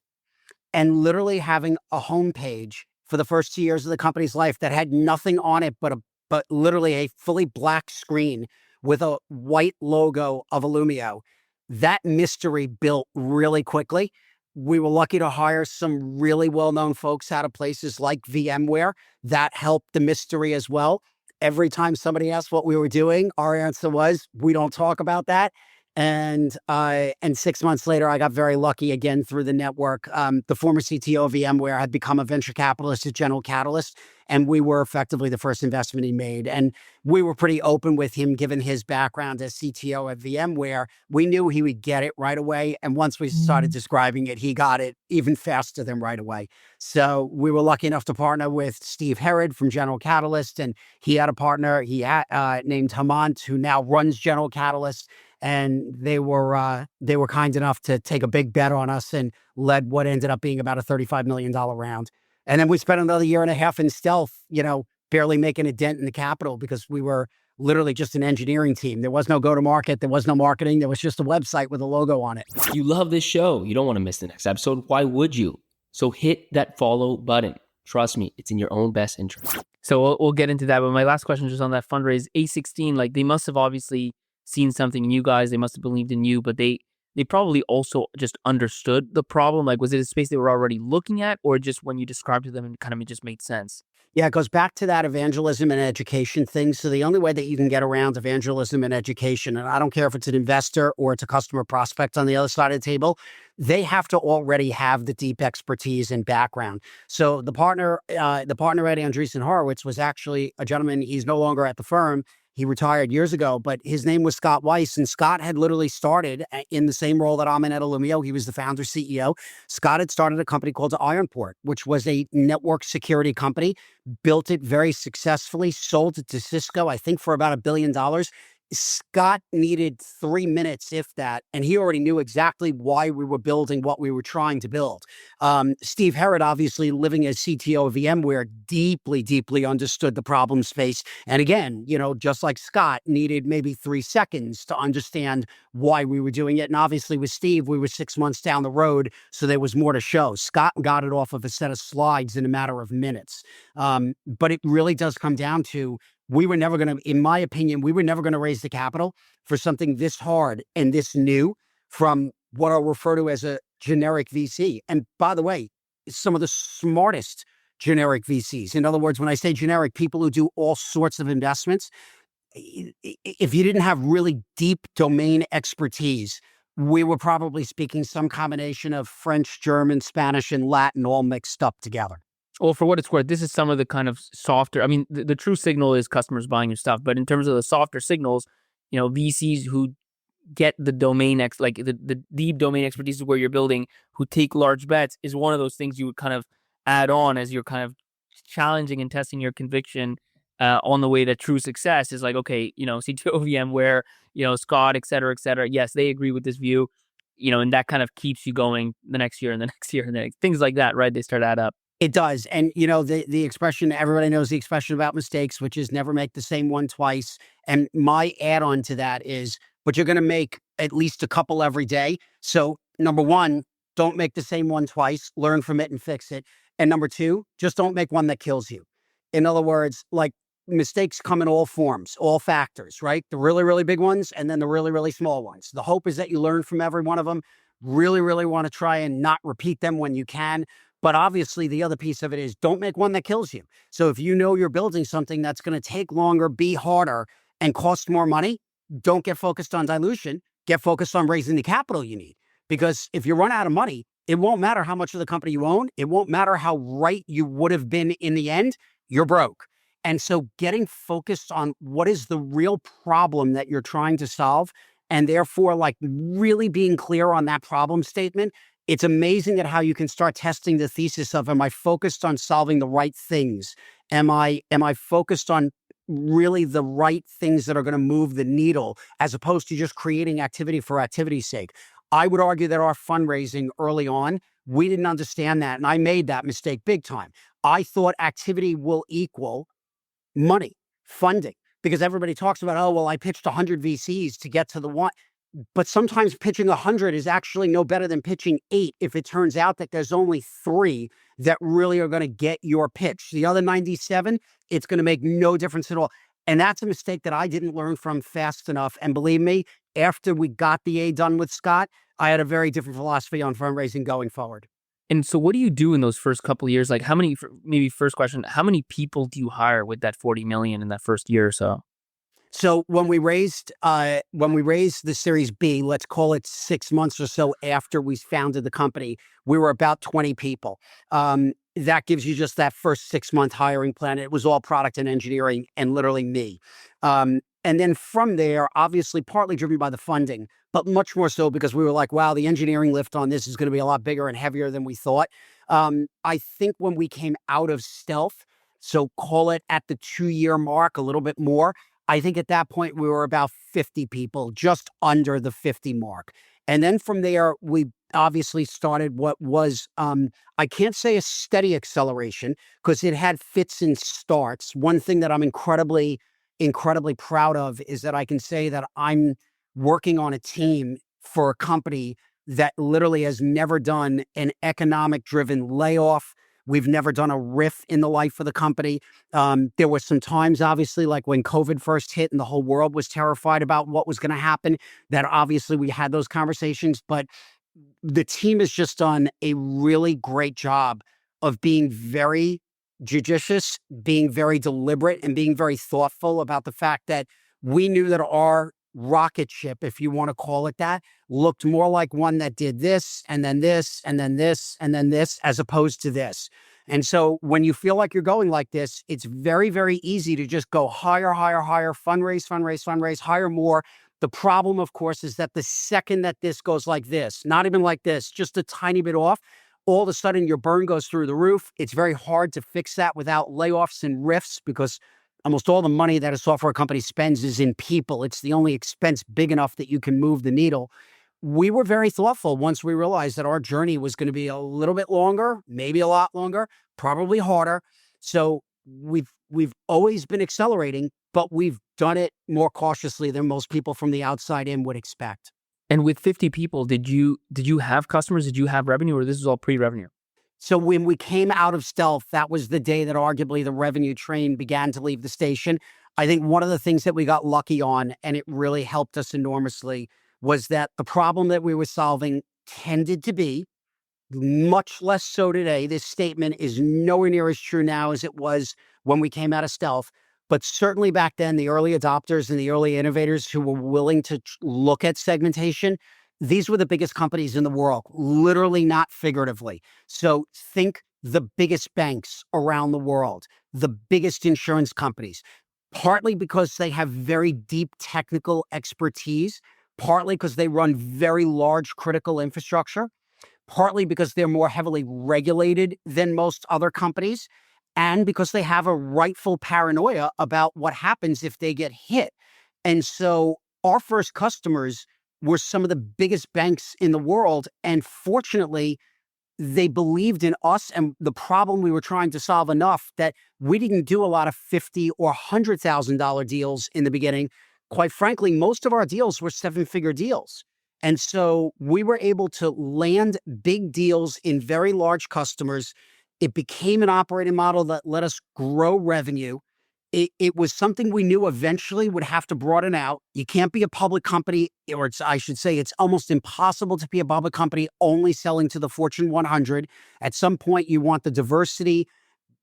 Speaker 1: and literally having a homepage for the first 2 years of the company's life that had nothing on it but literally a fully black screen with a white logo of Illumio, that mystery built really quickly. We were lucky to hire some really well-known folks out of places like VMware. That helped the mystery as well. Every time somebody asked what we were doing, our answer was, we don't talk about that. And 6 months later, I got very lucky again through the network. The former CTO of VMware had become a venture capitalist at General Catalyst, and we were effectively the first investment he made. And we were pretty open with him, given his background as CTO at VMware. We knew he would get it right away. And once we started describing it, he got it even faster than right away. So we were lucky enough to partner with Steve Herod from General Catalyst, and he had a partner named Hamant, who now runs General Catalyst. And they were kind enough to take a big bet on us and led what ended up being about a $35 million round. And then we spent another year and a half in stealth, barely making a dent in the capital, because we were literally just an engineering team. There was no go-to-market. There was no marketing. There was just a website with a logo on it.
Speaker 6: You love this show. You don't want to miss the next episode. Why would you? So hit that follow button. Trust me, it's in your own best interest.
Speaker 8: So we'll get into that. But my last question is just on that fundraise. A16, they must have obviously seen something in you guys. They must have believed in you, but they probably also just understood the problem. Was it a space they were already looking at, or just when you described to them and it just made sense?
Speaker 1: Yeah, it goes back to that evangelism and education thing. So the only way that you can get around evangelism and education, and I don't care if it's an investor or it's a customer prospect on the other side of the table, they have to already have the deep expertise and background. So the partner at Andreessen Horowitz was actually a gentleman. He's no longer at the firm, He retired years ago, but his name was Scott Weiss. And Scott had literally started in the same role that I'm in at Illumio. He was the founder CEO. Scott had started a company called Ironport, which was a network security company, built it very successfully, sold it to Cisco, I think for about $1 billion. Scott needed 3 minutes, if that, and he already knew exactly why we were building what we were trying to build. Steve Herrod, obviously living as CTO of VMware, deeply, deeply understood the problem space. And again, just like Scott, needed maybe 3 seconds to understand why we were doing it. And obviously with Steve, we were 6 months down the road, so there was more to show. Scott got it off of a set of slides in a matter of minutes. But it really does come down to, we were never going to, in my opinion, we were never going to raise the capital for something this hard and this new from what I'll refer to as a generic VC. And by the way, some of the smartest generic VCs. In other words, when I say generic, people who do all sorts of investments, if you didn't have really deep domain expertise, we were probably speaking some combination of French, German, Spanish, and Latin all mixed up together.
Speaker 8: Well, for what it's worth, this is some of the kind of softer, I mean, the true signal is customers buying your stuff, but in terms of the softer signals, VCs who get the domain, the deep domain expertise of where you're building, who take large bets, is one of those things you would kind of add on as you're kind of challenging and testing your conviction on the way to true success. Is like, okay, CTO VMware, Scott, et cetera, yes, they agree with this view, and that kind of keeps you going the next year and the next year and the next, things like that, right? They start to add up.
Speaker 1: It does. And, the expression, everybody knows the expression about mistakes, which is never make the same one twice. And my add-on to that is, but you're going to make at least a couple every day. So number one, don't make the same one twice, learn from it and fix it. And number two, just don't make one that kills you. In other words, like, mistakes come in all forms, all factors, right? The really, really big ones, and then the really, really small ones. The hope is that you learn from every one of them. Really, really want to try and not repeat them when you can. But obviously, the other piece of it is, don't make one that kills you. So if you're building something that's going to take longer, be harder, and cost more money, don't get focused on dilution. Get focused on raising the capital you need. Because if you run out of money, it won't matter how much of the company you own. It won't matter how right you would have been in the end. You're broke. And so getting focused on what is the real problem that you're trying to solve, and therefore, like, really being clear on that problem statement. It's amazing at how you can start testing the thesis of, am I focused on solving the right things? Am I focused on really the right things that are going to move the needle, as opposed to just creating activity for activity's sake? I would argue that our fundraising early on, we didn't understand that. And I made that mistake big time. I thought activity will equal money, funding, because everybody talks about, oh, well, I pitched 100 VCs to get to the one. But sometimes pitching 100 is actually no better than pitching 8 if it turns out that there's only 3 that really are going to get your pitch. The other 97, it's going to make no difference at all. And that's a mistake that I didn't learn from fast enough. And believe me, after we got the A done with Scott, I had a very different philosophy on fundraising going forward.
Speaker 8: And so what do you do in those first couple of years? Like, how many, maybe first question, how many people do you hire with that 40 million in that first year or so?
Speaker 1: So when we raised the Series B, let's call it 6 months or so after we founded the company, we were about 20 people. That gives you just that first 6-month hiring plan. It was all product and engineering and literally me. And then from there, obviously partly driven by the funding, but much more so because we were like, wow, the engineering lift on this is going to be a lot bigger and heavier than we thought. I think when we came out of stealth, so call it at the 2-year mark, a little bit more, I think at that point we were about 50 people, just under the 50 mark. And then from there, we obviously started what was, I can't say a steady acceleration because it had fits and starts. One thing that I'm incredibly proud of is that I can say that I'm working on a team for a company that literally has never done an economic-driven layoff. We've never done a RIF in the life of the company. There were some times, obviously, like when COVID first hit and the whole world was terrified about what was going to happen, that obviously we had those conversations. But the team has just done a really great job of being very judicious, being very deliberate, and being very thoughtful about the fact that we knew that our rocket ship, if you want to call it that, looked more like one that did this, and then this, and then this, and then this, as opposed to this. And so when you feel like you're going like this, it's very, very easy to just go higher, higher, higher, fundraise, fundraise, fundraise, hire more. The problem, of course, is that the second that this goes like this, not even like this, just a tiny bit off, all of a sudden your burn goes through the roof. It's very hard to fix that without layoffs and rifts because almost all the money that a software company spends is in people. It's the only expense big enough that you can move the needle. We were very thoughtful once we realized that our journey was going to be a little bit longer, maybe a lot longer, probably harder. So we've always been accelerating, but we've done it more cautiously than most people from the outside in would expect.
Speaker 8: And with 50 people, did you have customers? Did you have revenue, or this was all pre-revenue?
Speaker 1: So when we came out of stealth, that was the day that arguably the revenue train began to leave the station. I think one of the things that we got lucky on, and it really helped us enormously, was that the problem that we were solving tended to be, much less so today. This statement is nowhere near as true now as it was when we came out of stealth. But certainly back then, the early adopters and the early innovators who were willing to look at segmentation, these were the biggest companies in the world, literally, not figuratively. So think the biggest banks around the world, the biggest insurance companies, partly because they have very deep technical expertise, partly because they run very large critical infrastructure, partly because they're more heavily regulated than most other companies, and because they have a rightful paranoia about what happens if they get hit. And so our first customers were some of the biggest banks in the world. And fortunately, they believed in us and the problem we were trying to solve enough that we didn't do a lot of $50,000 or $100,000 deals in the beginning. Quite frankly, most of our deals were seven-figure deals. And so we were able to land big deals in very large customers. It became an operating model that let us grow revenue. It was something we knew eventually would have to broaden out. You can't be a public company, or I should say it's almost impossible to be a public company only selling to the Fortune 100. At some point, you want the diversity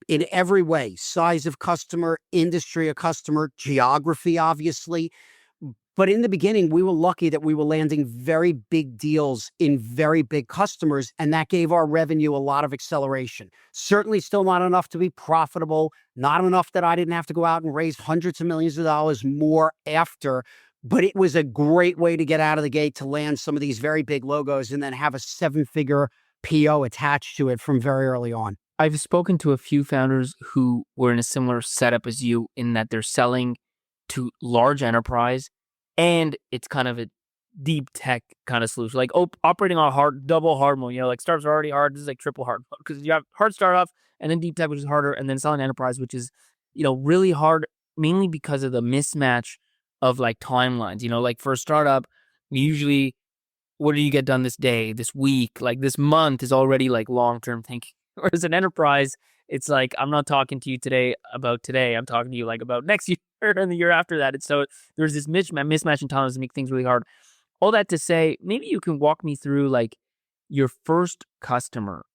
Speaker 1: in every way: size of customer, industry of customer, geography, obviously. But in the beginning, we were lucky that we were landing very big deals in very big customers, and that gave our revenue a lot of acceleration. Certainly still not enough to be profitable, not enough that I didn't have to go out and raise hundreds of millions of dollars more after, but it was a great way to get out of the gate to land some of these very big logos and then have a seven-figure PO attached to it from very early on.
Speaker 8: I've spoken to a few founders who were in a similar setup as you, in that they're selling to large enterprise, and it's kind of a deep tech kind of solution, like operating on hard, double hard mode. Like startups are already hard. This is like triple hard mode, because you have hard startup and then deep tech, which is harder, and then selling enterprise, which is, really hard, mainly because of the mismatch of like timelines. Like for a startup, usually, what do you get done this day, this week, like this month is already like long-term thinking. Whereas an enterprise, it's like, I'm not talking to you today about today. I'm talking to you like about next year and the year after that. And so there's this mismatch in timelines that make things really hard. All that to say, maybe you can walk me through like your first customer.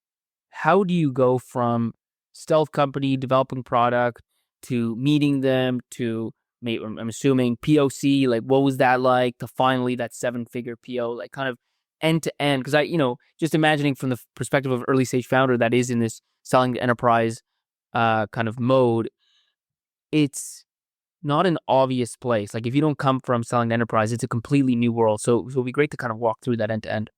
Speaker 8: How do you go from stealth company developing product to meeting them to, I'm assuming, POC? Like, what was that like to finally that seven-figure PO, like kind of end to end? Because just imagining from the perspective of early stage founder that is in this selling to enterprise kind of mode, it's not an obvious place. Like if you don't come from selling to enterprise, it's a completely new world. So it'll be great to kind of walk through that end to end.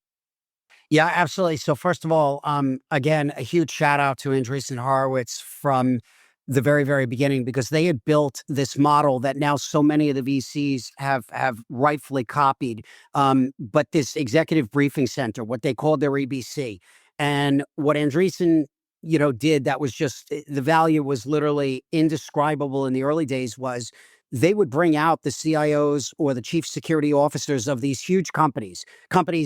Speaker 1: Yeah, absolutely. So first of all, again, a huge shout out to Andreessen Horowitz from the very, very beginning, because they had built this model that now so many of the VCs have rightfully copied. But this executive briefing center, what they called their EBC, and what Andreessen did that was just, the value was literally indescribable in the early days, was they would bring out the CIOs or the chief security officers of these huge companies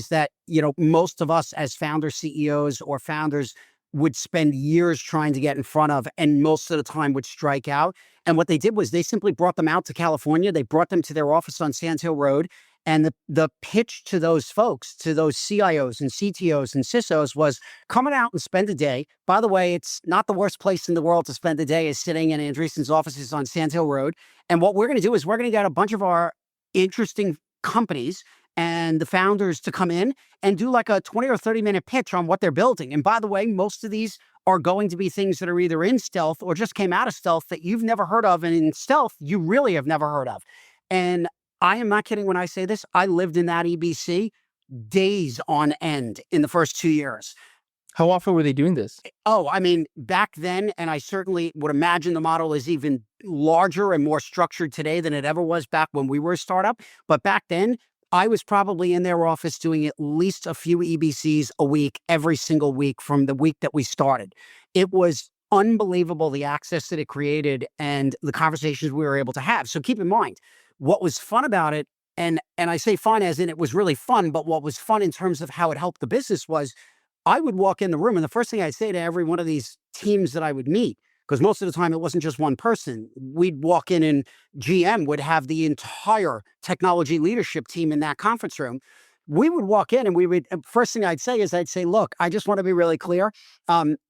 Speaker 1: that, most of us as founder CEOs or founders would spend years trying to get in front of, and most of the time would strike out. And what they did was they simply brought them out to California. They brought them to their office on Sand Hill Road. And the pitch to those folks, to those CIOs and CTOs and CISOs, was coming out and spend a day. By the way, it's not the worst place in the world to spend a day, is sitting in Andreessen's offices on Sand Hill Road. And what we're going to do is we're going to get a bunch of our interesting companies, and the founders to come in and do like a 20 or 30-minute pitch on what they're building. And by the way, most of these are going to be things that are either in stealth or just came out of stealth that you've never heard of. And in stealth, you really have never heard of. And I am not kidding when I say this. I lived in that EBC days on end in the first 2 years.
Speaker 8: How often were they doing this?
Speaker 1: Oh, I mean, back then, and I certainly would imagine the model is even larger and more structured today than it ever was back when we were a startup. But back then, I was probably in their office doing at least a few EBCs a week, every single week from the week that we started. It was unbelievable, the access that it created and the conversations we were able to have. So keep in mind, what was fun about it, and I say fun as in it was really fun, but what was fun in terms of how it helped the business was I would walk in the room and the first thing I'd say to every one of these teams that I would meet, because most of the time it wasn't just one person, we'd walk in and GM would have the entire technology leadership team in that conference room. We would walk in and we would, first thing I'd say is look, I just want to be really clear.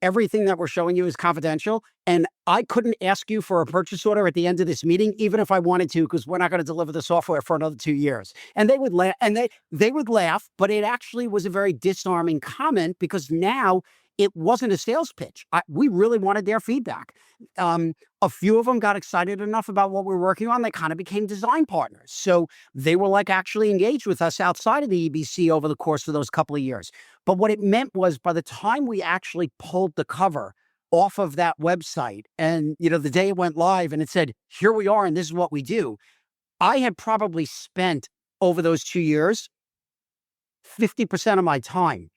Speaker 1: Everything that we're showing you is confidential. And I couldn't ask you for a purchase order at the end of this meeting, even if I wanted to, because we're not going to deliver the software for another 2 years. And they would laugh, and they would laugh, but it actually was a very disarming comment because now it wasn't a sales pitch. We really wanted their feedback. A few of them got excited enough about what we were working on. They kind of became design partners. So they were like actually engaged with us outside of the EBC over the course of those couple of years. But what it meant was by the time we actually pulled the cover off of that website and, the day it went live and it said, here we are and this is what we do, I had probably spent over those 2 years, 50% of my time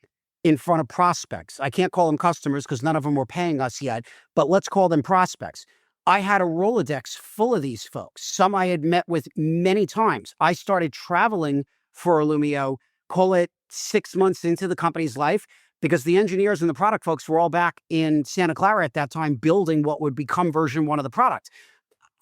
Speaker 1: in front of prospects. I can't call them customers because none of them were paying us yet, but let's call them prospects. I had a Rolodex full of these folks. Some I had met with many times. I started traveling for Illumio, call it 6 months into the company's life, because the engineers and the product folks were all back in Santa Clara at that time building what would become version 1 of the product.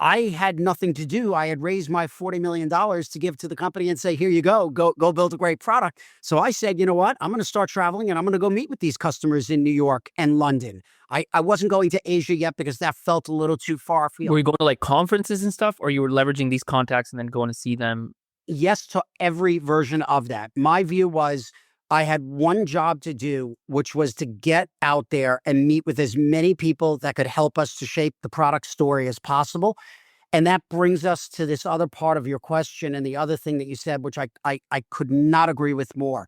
Speaker 1: I had nothing to do. I had raised my $40 million to give to the company and say, here you go build a great product. So I said, you know what? I'm going to start traveling and I'm going to go meet with these customers in New York and London. I wasn't going to Asia yet because that felt a little too far afield.
Speaker 8: Were you going to like conferences and stuff, or you were leveraging these contacts and then going to see them?
Speaker 1: Yes to every version of that. My view was I had one job to do, which was to get out there and meet with as many people that could help us to shape the product story as possible. And that brings us to this other part of your question and the other thing that you said, which I could not agree with more.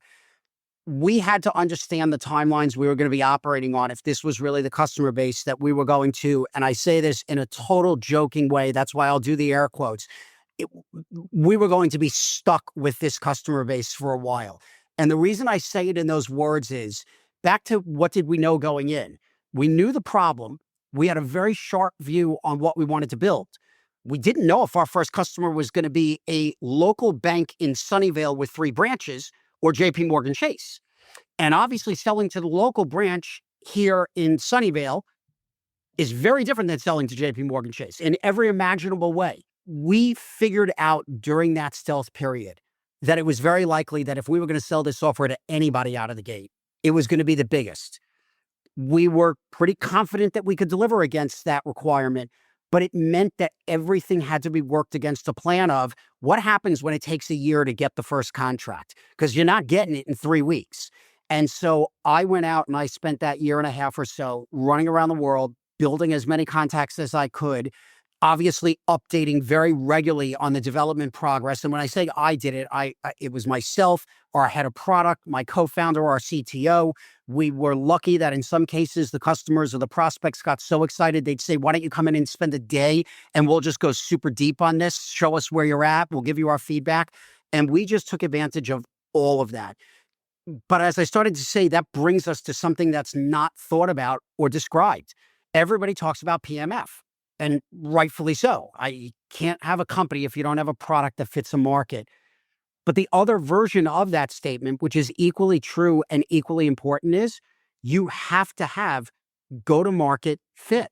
Speaker 1: We had to understand the timelines we were going to be operating on if this was really the customer base that we were going to. And I say this in a total joking way. That's why I'll do the air quotes. We were going to be stuck with this customer base for a while. And the reason I say it in those words is back to what did we know going in? We knew the problem. We had a very sharp view on what we wanted to build. We didn't know if our first customer was going to be a local bank in Sunnyvale with 3 branches or JP Morgan Chase. And obviously selling to the local branch here in Sunnyvale is very different than selling to JP Morgan Chase in every imaginable way. We figured out during that stealth period that it was very likely that if we were going to sell this software to anybody out of the gate, it was going to be the biggest. We were pretty confident that we could deliver against that requirement, but it meant that everything had to be worked against a plan of what happens when it takes a year to get the first contract, because you're not getting it in 3 weeks. And so I went out and I spent that year and a half or so running around the world, building as many contacts as I could, obviously updating very regularly on the development progress. And when I say I did it, it was myself, our head of product, my co-founder, our CTO. We were lucky that in some cases, the customers or the prospects got so excited, they'd say, why don't you come in and spend a day and we'll just go super deep on this, show us where you're at, we'll give you our feedback. And we just took advantage of all of that. But as I started to say, that brings us to something that's not thought about or described. Everybody talks about PMF. And rightfully so. I can't have a company if you don't have a product that fits a market. But the other version of that statement, which is equally true and equally important, is you have to have go-to-market fit.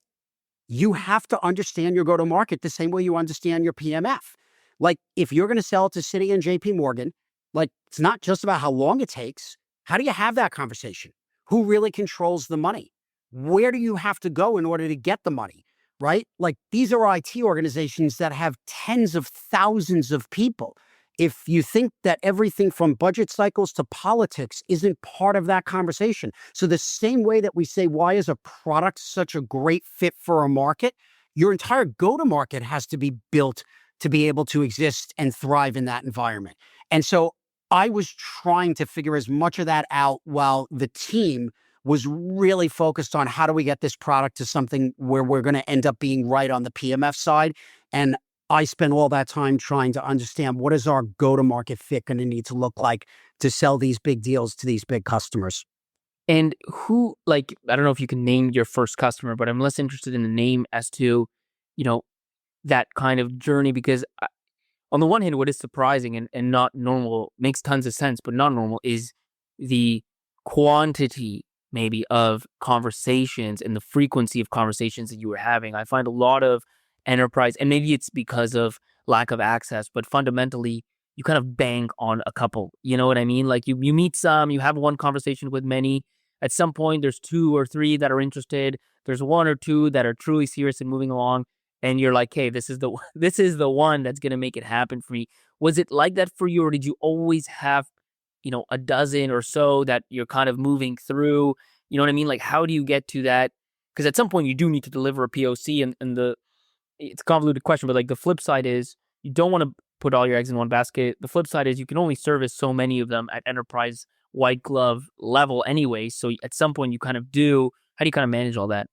Speaker 1: You have to understand your go-to-market the same way you understand your PMF. Like if you're going to sell to Citi and JP Morgan, like it's not just about how long it takes. How do you have that conversation? Who really controls the money? Where do you have to go in order to get the money? Right? Like these are IT organizations that have tens of thousands of people. if you think that everything from budget cycles to politics isn't part of that conversation. So the same way that we say, why is a product such a great fit for a market? Your entire go-to-market has to be built to be able to exist and thrive in that environment. And so I was trying to figure as much of that out while the team was really focused on how do we get this product to something where we're going to end up being right on the PMF side. And I spent all that time trying to understand what is our go-to-market fit going to need to look like to sell these big deals to these big customers.
Speaker 8: And who, like, I don't know if you can name your first customer, but I'm less interested in the name as to, that kind of journey, because on the one hand, what is surprising and not normal, makes tons of sense, but not normal, is the quantity maybe of conversations and the frequency of conversations that you were having. I find a lot of enterprise, and maybe it's because of lack of access, but fundamentally you kind of bang on a couple. You know what I mean? Like you meet some, you have one conversation with many. At some point, there's 2 or 3 that are interested. There's 1 or 2 that are truly serious and moving along. And you're like, hey, this is the one that's going to make it happen for me. Was it like that for you, or did you always have, a dozen or so that you're kind of moving through? You know what I mean? Like, how do you get to that? Because at some point you do need to deliver a POC, and it's a convoluted question, but like the flip side is you don't want to put all your eggs in one basket. The flip side is you can only service so many of them at enterprise white glove level anyway. So at some point you kind of do. How do you kind of manage all that?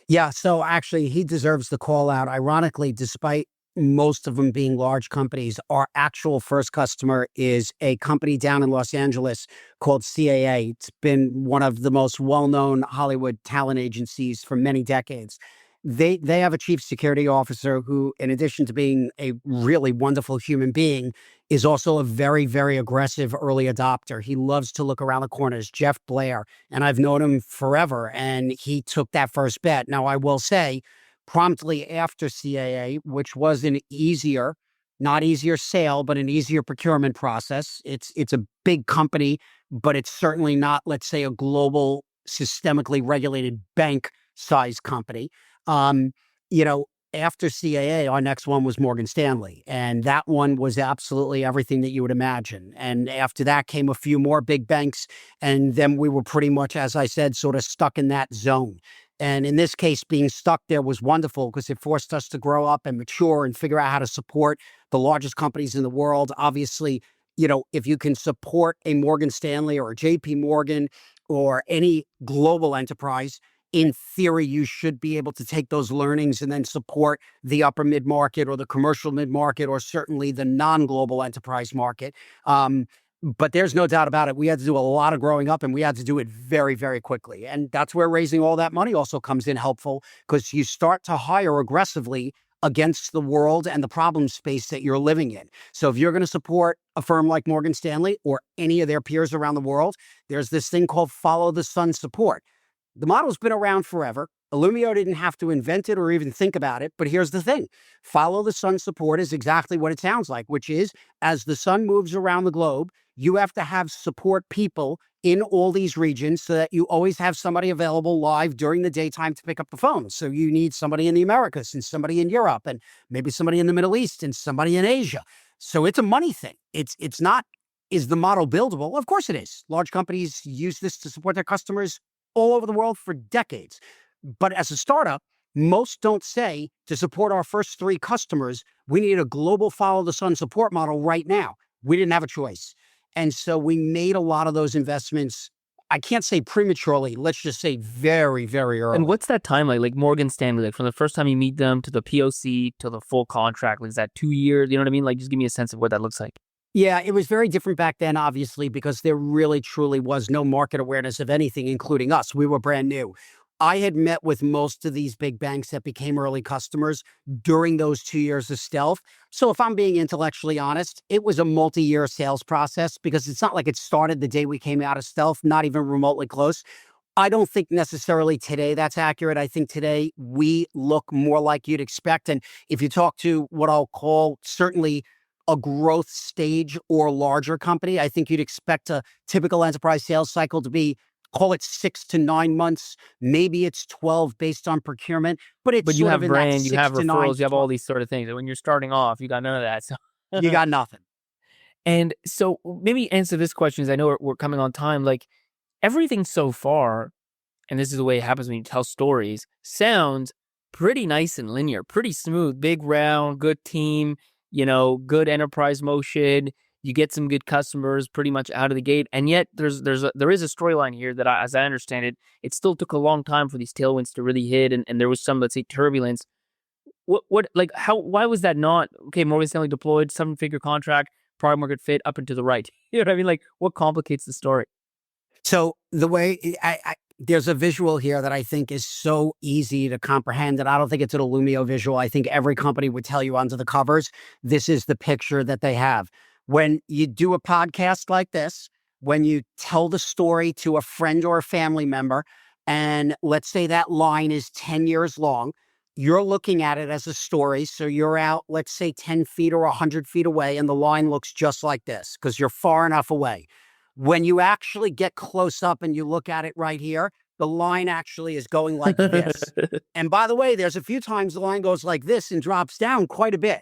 Speaker 1: Yeah, so actually, he deserves the call out. Ironically, despite most of them being large companies, our actual first customer is a company down in Los Angeles called CAA. It's been one of the most well-known Hollywood talent agencies for many decades. They have a chief security officer who, in addition to being a really wonderful human being, is also a very, very aggressive early adopter. He loves to look around the corners, Jeff Blair, and I've known him forever, and he took that first bet. Now, I will say, promptly after CAA, which was an easier, not easier sale, but an easier procurement process. It's a big company, but it's certainly not, let's say, a global, systemically regulated bank size company. Um, After CAA, our next one was Morgan Stanley, and that one was absolutely everything that you would imagine. And after that came a few more big banks, and then we were pretty much, as I said, sort of stuck in that zone. And in this case, being stuck there was wonderful because it forced us to grow up and mature and figure out how to support the largest companies in the world. Obviously, if you can support a Morgan Stanley or a JP Morgan or any global enterprise, in theory, you should be able to take those learnings and then support the upper mid-market or the commercial mid-market or certainly the non-global enterprise market. But there's no doubt about it. We had to do a lot of growing up, and we had to do it very, very quickly. And that's where raising all that money also comes in helpful, because you start to hire aggressively against the world and the problem space that you're living in. So if you're going to support a firm like Morgan Stanley or any of their peers around the world, there's this thing called follow the sun support. The model's been around forever. Illumio didn't have to invent it or even think about it. But here's the thing. Follow the sun support is exactly what it sounds like, which is as the sun moves around the globe, you have to have support people in all these regions so that you always have somebody available live during the daytime to pick up the phone. So you need somebody in the Americas and somebody in Europe and maybe somebody in the Middle East and somebody in Asia. So it's a money thing. It's not, is the model buildable? Of course it is. Large companies use this to support their customers all over the world for decades. But as a startup, most don't say to support our first 3 customers, we need a global follow the sun support model right now. We didn't have a choice. And so we made a lot of those investments. I can't say prematurely, let's just say very, very early.
Speaker 8: And what's that time like Morgan Stanley, like from the first time you meet them to the POC to the full contract? Like, is that 2 years? You know what I mean? Like, just give me a sense of what that looks like.
Speaker 1: Yeah, it was very different back then, obviously, because there really, truly was no market awareness of anything, including us. We were brand new. I had met with most of these big banks that became early customers during those 2 years of stealth. So if I'm being intellectually honest, it was a multi-year sales process because it's not like it started the day we came out of stealth, not even remotely close. I don't think necessarily today that's accurate. I think today we look more like you'd expect. And if you talk to what I'll call certainly a growth stage or larger company, I think you'd expect a typical enterprise sales cycle to be, call it 6 to 9 months. Maybe it's 12 based on procurement, but it's
Speaker 8: you
Speaker 1: sort
Speaker 8: have
Speaker 1: of in that
Speaker 8: brand, you
Speaker 1: 6
Speaker 8: have
Speaker 1: to 9
Speaker 8: referrals, you have all these sort of things. And when you're starting off, you got none of that. So
Speaker 1: you got nothing.
Speaker 8: And so maybe answer this question, as I know we're coming on time. Like, everything so far, and this is the way it happens when you tell stories, sounds pretty nice and linear, pretty smooth, big round, good team, good enterprise motion. You get some good customers pretty much out of the gate. And yet there is a storyline here that as I understand it, it still took a long time for these tailwinds to really hit. And there was some, let's say, turbulence. Why was that not, okay, Morgan Stanley deployed, 7-figure contract, product market fit up and to the right? You know what I mean? Like, what complicates the story?
Speaker 1: So the way there's a visual here that I think is so easy to comprehend, and I don't think it's an Illumio visual. I think every company would tell you under the covers, this is the picture that they have. When you do a podcast like this, when you tell the story to a friend or a family member, and let's say that line is 10 years long, you're looking at it as a story. So you're out, let's say 10 feet or 100 feet away, and the line looks just like this because you're far enough away. When you actually get close up and you look at it right here, the line actually is going like this. And by the way, there's a few times the line goes like this and drops down quite a bit.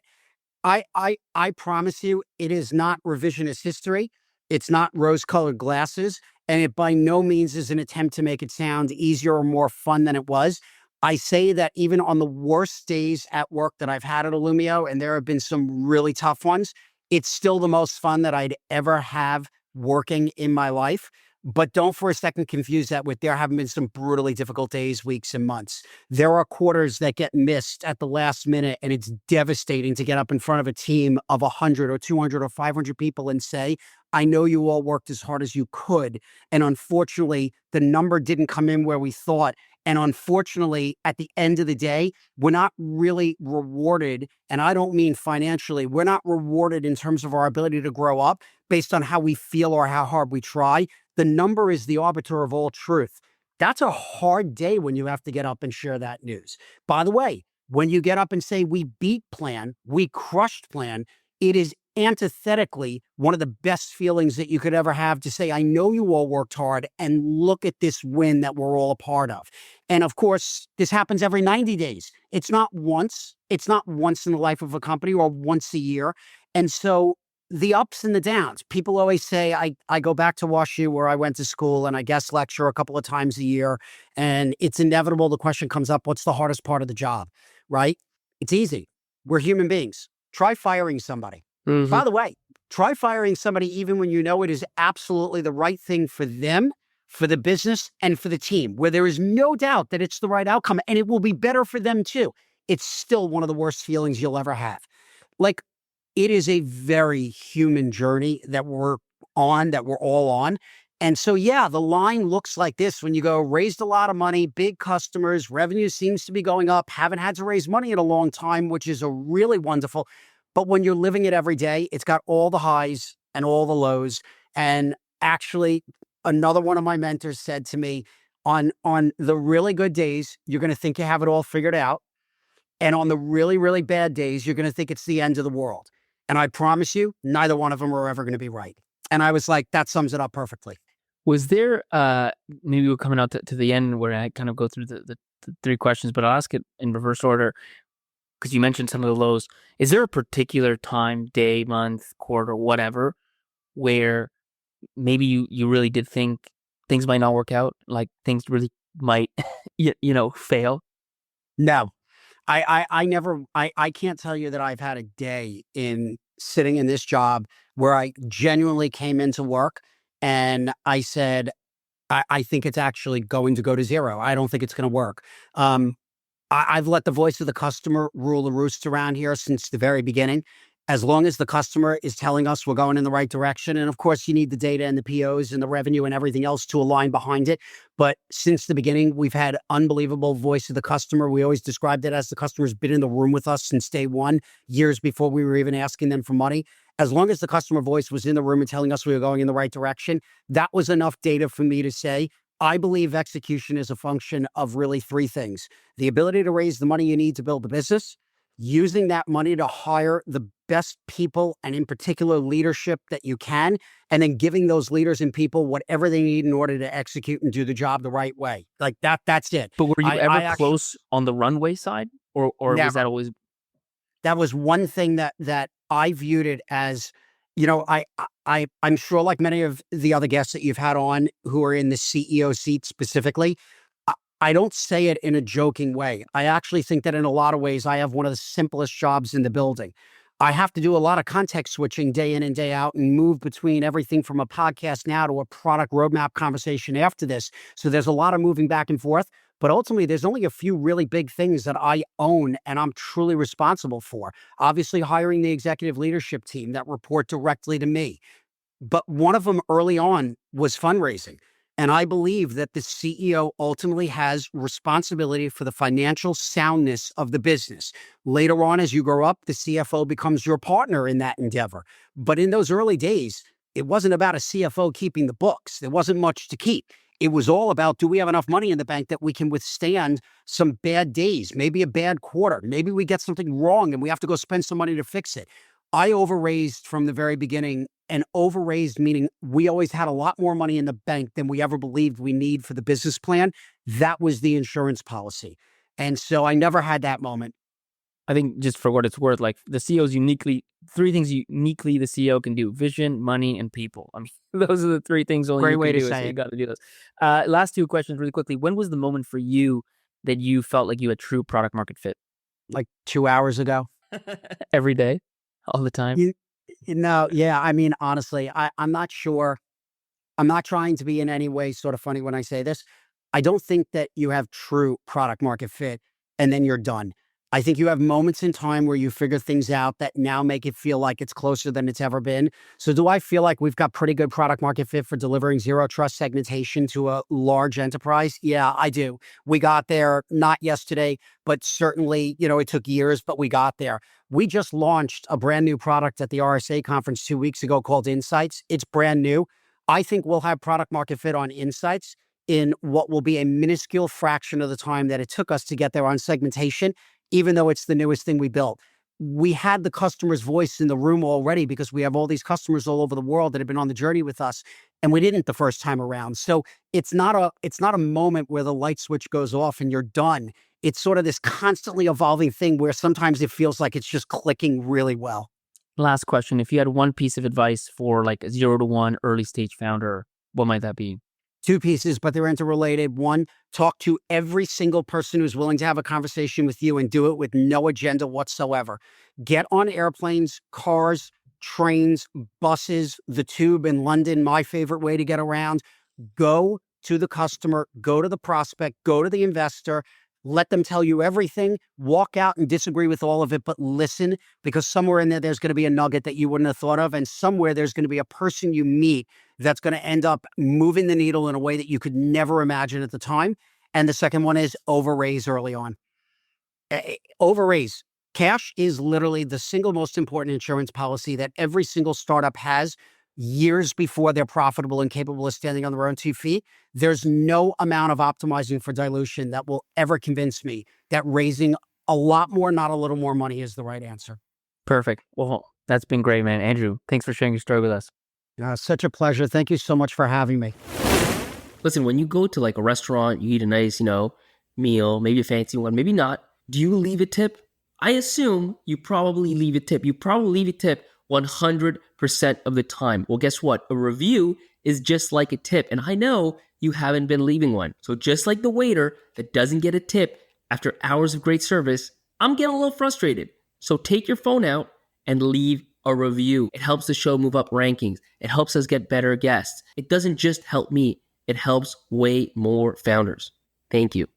Speaker 1: I promise you, it is not revisionist history. It's not rose-colored glasses. And it by no means is an attempt to make it sound easier or more fun than it was. I say that even on the worst days at work that I've had at Illumio, and there have been some really tough ones, it's still the most fun that I'd ever have working in my life. But don't for a second confuse that with there haven't been some brutally difficult days, weeks, and months. There are quarters that get missed at the last minute, and it's devastating to get up in front of a team of 100 or 200 or 500 people and say, I know you all worked as hard as you could. And unfortunately, the number didn't come in where we thought. And unfortunately, at the end of the day, we're not really rewarded. And I don't mean financially. We're not rewarded in terms of our ability to grow up based on how we feel or how hard we try. The number is the arbiter of all truth. That's a hard day when you have to get up and share that news. By the way, when you get up and say, we beat plan, we crushed plan, it is antithetically one of the best feelings that you could ever have to say, I know you all worked hard and look at this win that we're all a part of. And of course, this happens every 90 days. It's not once. It's not once in the life of a company or once a year. And so the ups and the downs, people always say, I go back to WashU where I went to school and I guest lecture a couple of times a year. And it's inevitable. The question comes up, what's the hardest part of the job, right? It's easy. We're human beings. Try firing somebody. Mm-hmm. By the way, try firing somebody even when you know it is absolutely the right thing for them, for the business, and for the team, where there is no doubt that it's the right outcome and it will be better for them too. It's still one of the worst feelings you'll ever have. Like, it is a very human journey that we're all on. And so, yeah, the line looks like this when you go, raised a lot of money, big customers, revenue seems to be going up, haven't had to raise money in a long time, which is a really wonderful. But when you're living it every day, it's got all the highs and all the lows. And actually, another one of my mentors said to me, on the really good days, you're going to think you have it all figured out. And on the really, really bad days, you're going to think it's the end of the world. And I promise you, neither one of them are ever going to be right. And I was like, that sums it up perfectly.
Speaker 8: Was there, maybe we're coming out to the end where I kind of go through the three questions, but I'll ask it in reverse order. Because you mentioned some of the lows. Is there a particular time, day, month, quarter, whatever, where maybe you really did think things might not work out? Like things really might, fail?
Speaker 1: No, I can't tell you that I've had a day in sitting in this job where I genuinely came into work and I said, I think it's actually going to go to zero. I don't think it's going to work. I've let the voice of the customer rule the roost around here since the very beginning. As long as the customer is telling us we're going in the right direction. And of course, you need the data and the POs and the revenue and everything else to align behind it. But since the beginning, we've had unbelievable voice of the customer. We always described it as the customer's been in the room with us since day one, years before we were even asking them for money. As long as the customer voice was in the room and telling us we were going in the right direction, that was enough data for me to say, I believe execution is a function of really three things: the ability to raise the money you need to build the business, using that money to hire the best people and in particular leadership that you can, and then giving those leaders and people whatever they need in order to execute and do the job the right way. Like that's it.
Speaker 8: But were you ever close on the runway side or was that always?
Speaker 1: That was one thing that I viewed it as, I'm sure, like many of the other guests that you've had on who are in the CEO seat specifically, I, I don't say it in a joking way. I actually think that in a lot of ways, I have one of the simplest jobs in the building. I have to do a lot of context switching day in and day out and move between everything from a podcast now to a product roadmap conversation after this. So there's a lot of moving back and forth. But ultimately, there's only a few really big things that I own and I'm truly responsible for. Obviously, hiring the executive leadership team that report directly to me. But one of them early on was fundraising. And I believe that the CEO ultimately has responsibility for the financial soundness of the business. Later on, as you grow up, the CFO becomes your partner in that endeavor. But in those early days, it wasn't about a CFO keeping the books. There wasn't much to keep. It was all about, do we have enough money in the bank that we can withstand some bad days, maybe a bad quarter, maybe we get something wrong and we have to go spend some money to fix it. I overraised from the very beginning, and overraised meaning we always had a lot more money in the bank than we ever believed we need for the business plan. That was the insurance policy. And so I never had that moment.
Speaker 8: I think just for what it's worth, like the CEO's three things uniquely the CEO can do: vision, money, and people. I mean, those are the three things only
Speaker 1: Great
Speaker 8: you
Speaker 1: way
Speaker 8: can
Speaker 1: to
Speaker 8: do. So
Speaker 1: say
Speaker 8: you
Speaker 1: it.
Speaker 8: got to do those. Last two questions really quickly. When was the moment for you that you felt like you had true product market fit?
Speaker 1: Like 2 hours ago.
Speaker 8: Every day? All the time?
Speaker 1: Yeah. I mean, honestly, I'm not sure. I'm not trying to be in any way sort of funny when I say this. I don't think that you have true product market fit and then you're done. I think you have moments in time where you figure things out that now make it feel like it's closer than it's ever been. So do I feel like we've got pretty good product market fit for delivering zero trust segmentation to a large enterprise? Yeah, I do. We got there not yesterday, but certainly, it took years, but we got there. We just launched a brand new product at the RSA conference 2 weeks ago called Insights. It's brand new. I think we'll have product market fit on Insights in what will be a minuscule fraction of the time that it took us to get there on segmentation, even though it's the newest thing we built. We had the customer's voice in the room already because we have all these customers all over the world that have been on the journey with us, and we didn't the first time around. So it's not a moment where the light switch goes off and you're done. It's sort of this constantly evolving thing where sometimes it feels like it's just clicking really well.
Speaker 8: Last question. If you had one piece of advice for like a 0 to 1 early stage founder, what might that be?
Speaker 1: Two pieces, but they're interrelated. One, talk to every single person who's willing to have a conversation with you and do it with no agenda whatsoever. Get on airplanes, cars, trains, buses, the tube in London, my favorite way to get around. Go to the customer, go to the prospect, go to the investor, let them tell you everything, walk out and disagree with all of it, but listen, because somewhere in there's going to be a nugget that you wouldn't have thought of. And somewhere there's going to be a person you meet that's going to end up moving the needle in a way that you could never imagine at the time. And the second one is overraise early on. Overraise. Cash is literally the single most important insurance policy that every single startup has years before they're profitable and capable of standing on their own 2 feet. There's no amount of optimizing for dilution that will ever convince me that raising a lot more, not a little more money is the right answer.
Speaker 8: Perfect. Well, that's been great, man. Andrew, thanks for sharing your story with us.
Speaker 1: Such a pleasure. Thank you so much for having me.
Speaker 6: Listen, when you go to like a restaurant, you eat a nice, meal, maybe a fancy one, maybe not. Do you leave a tip? I assume you probably leave a tip. You probably leave a tip 100% of the time. Well, guess what? A review is just like a tip. And I know you haven't been leaving one. So just like the waiter that doesn't get a tip after hours of great service, I'm getting a little frustrated. So take your phone out and leave a review. It helps the show move up rankings. It helps us get better guests. It doesn't just help me. It helps way more founders. Thank you.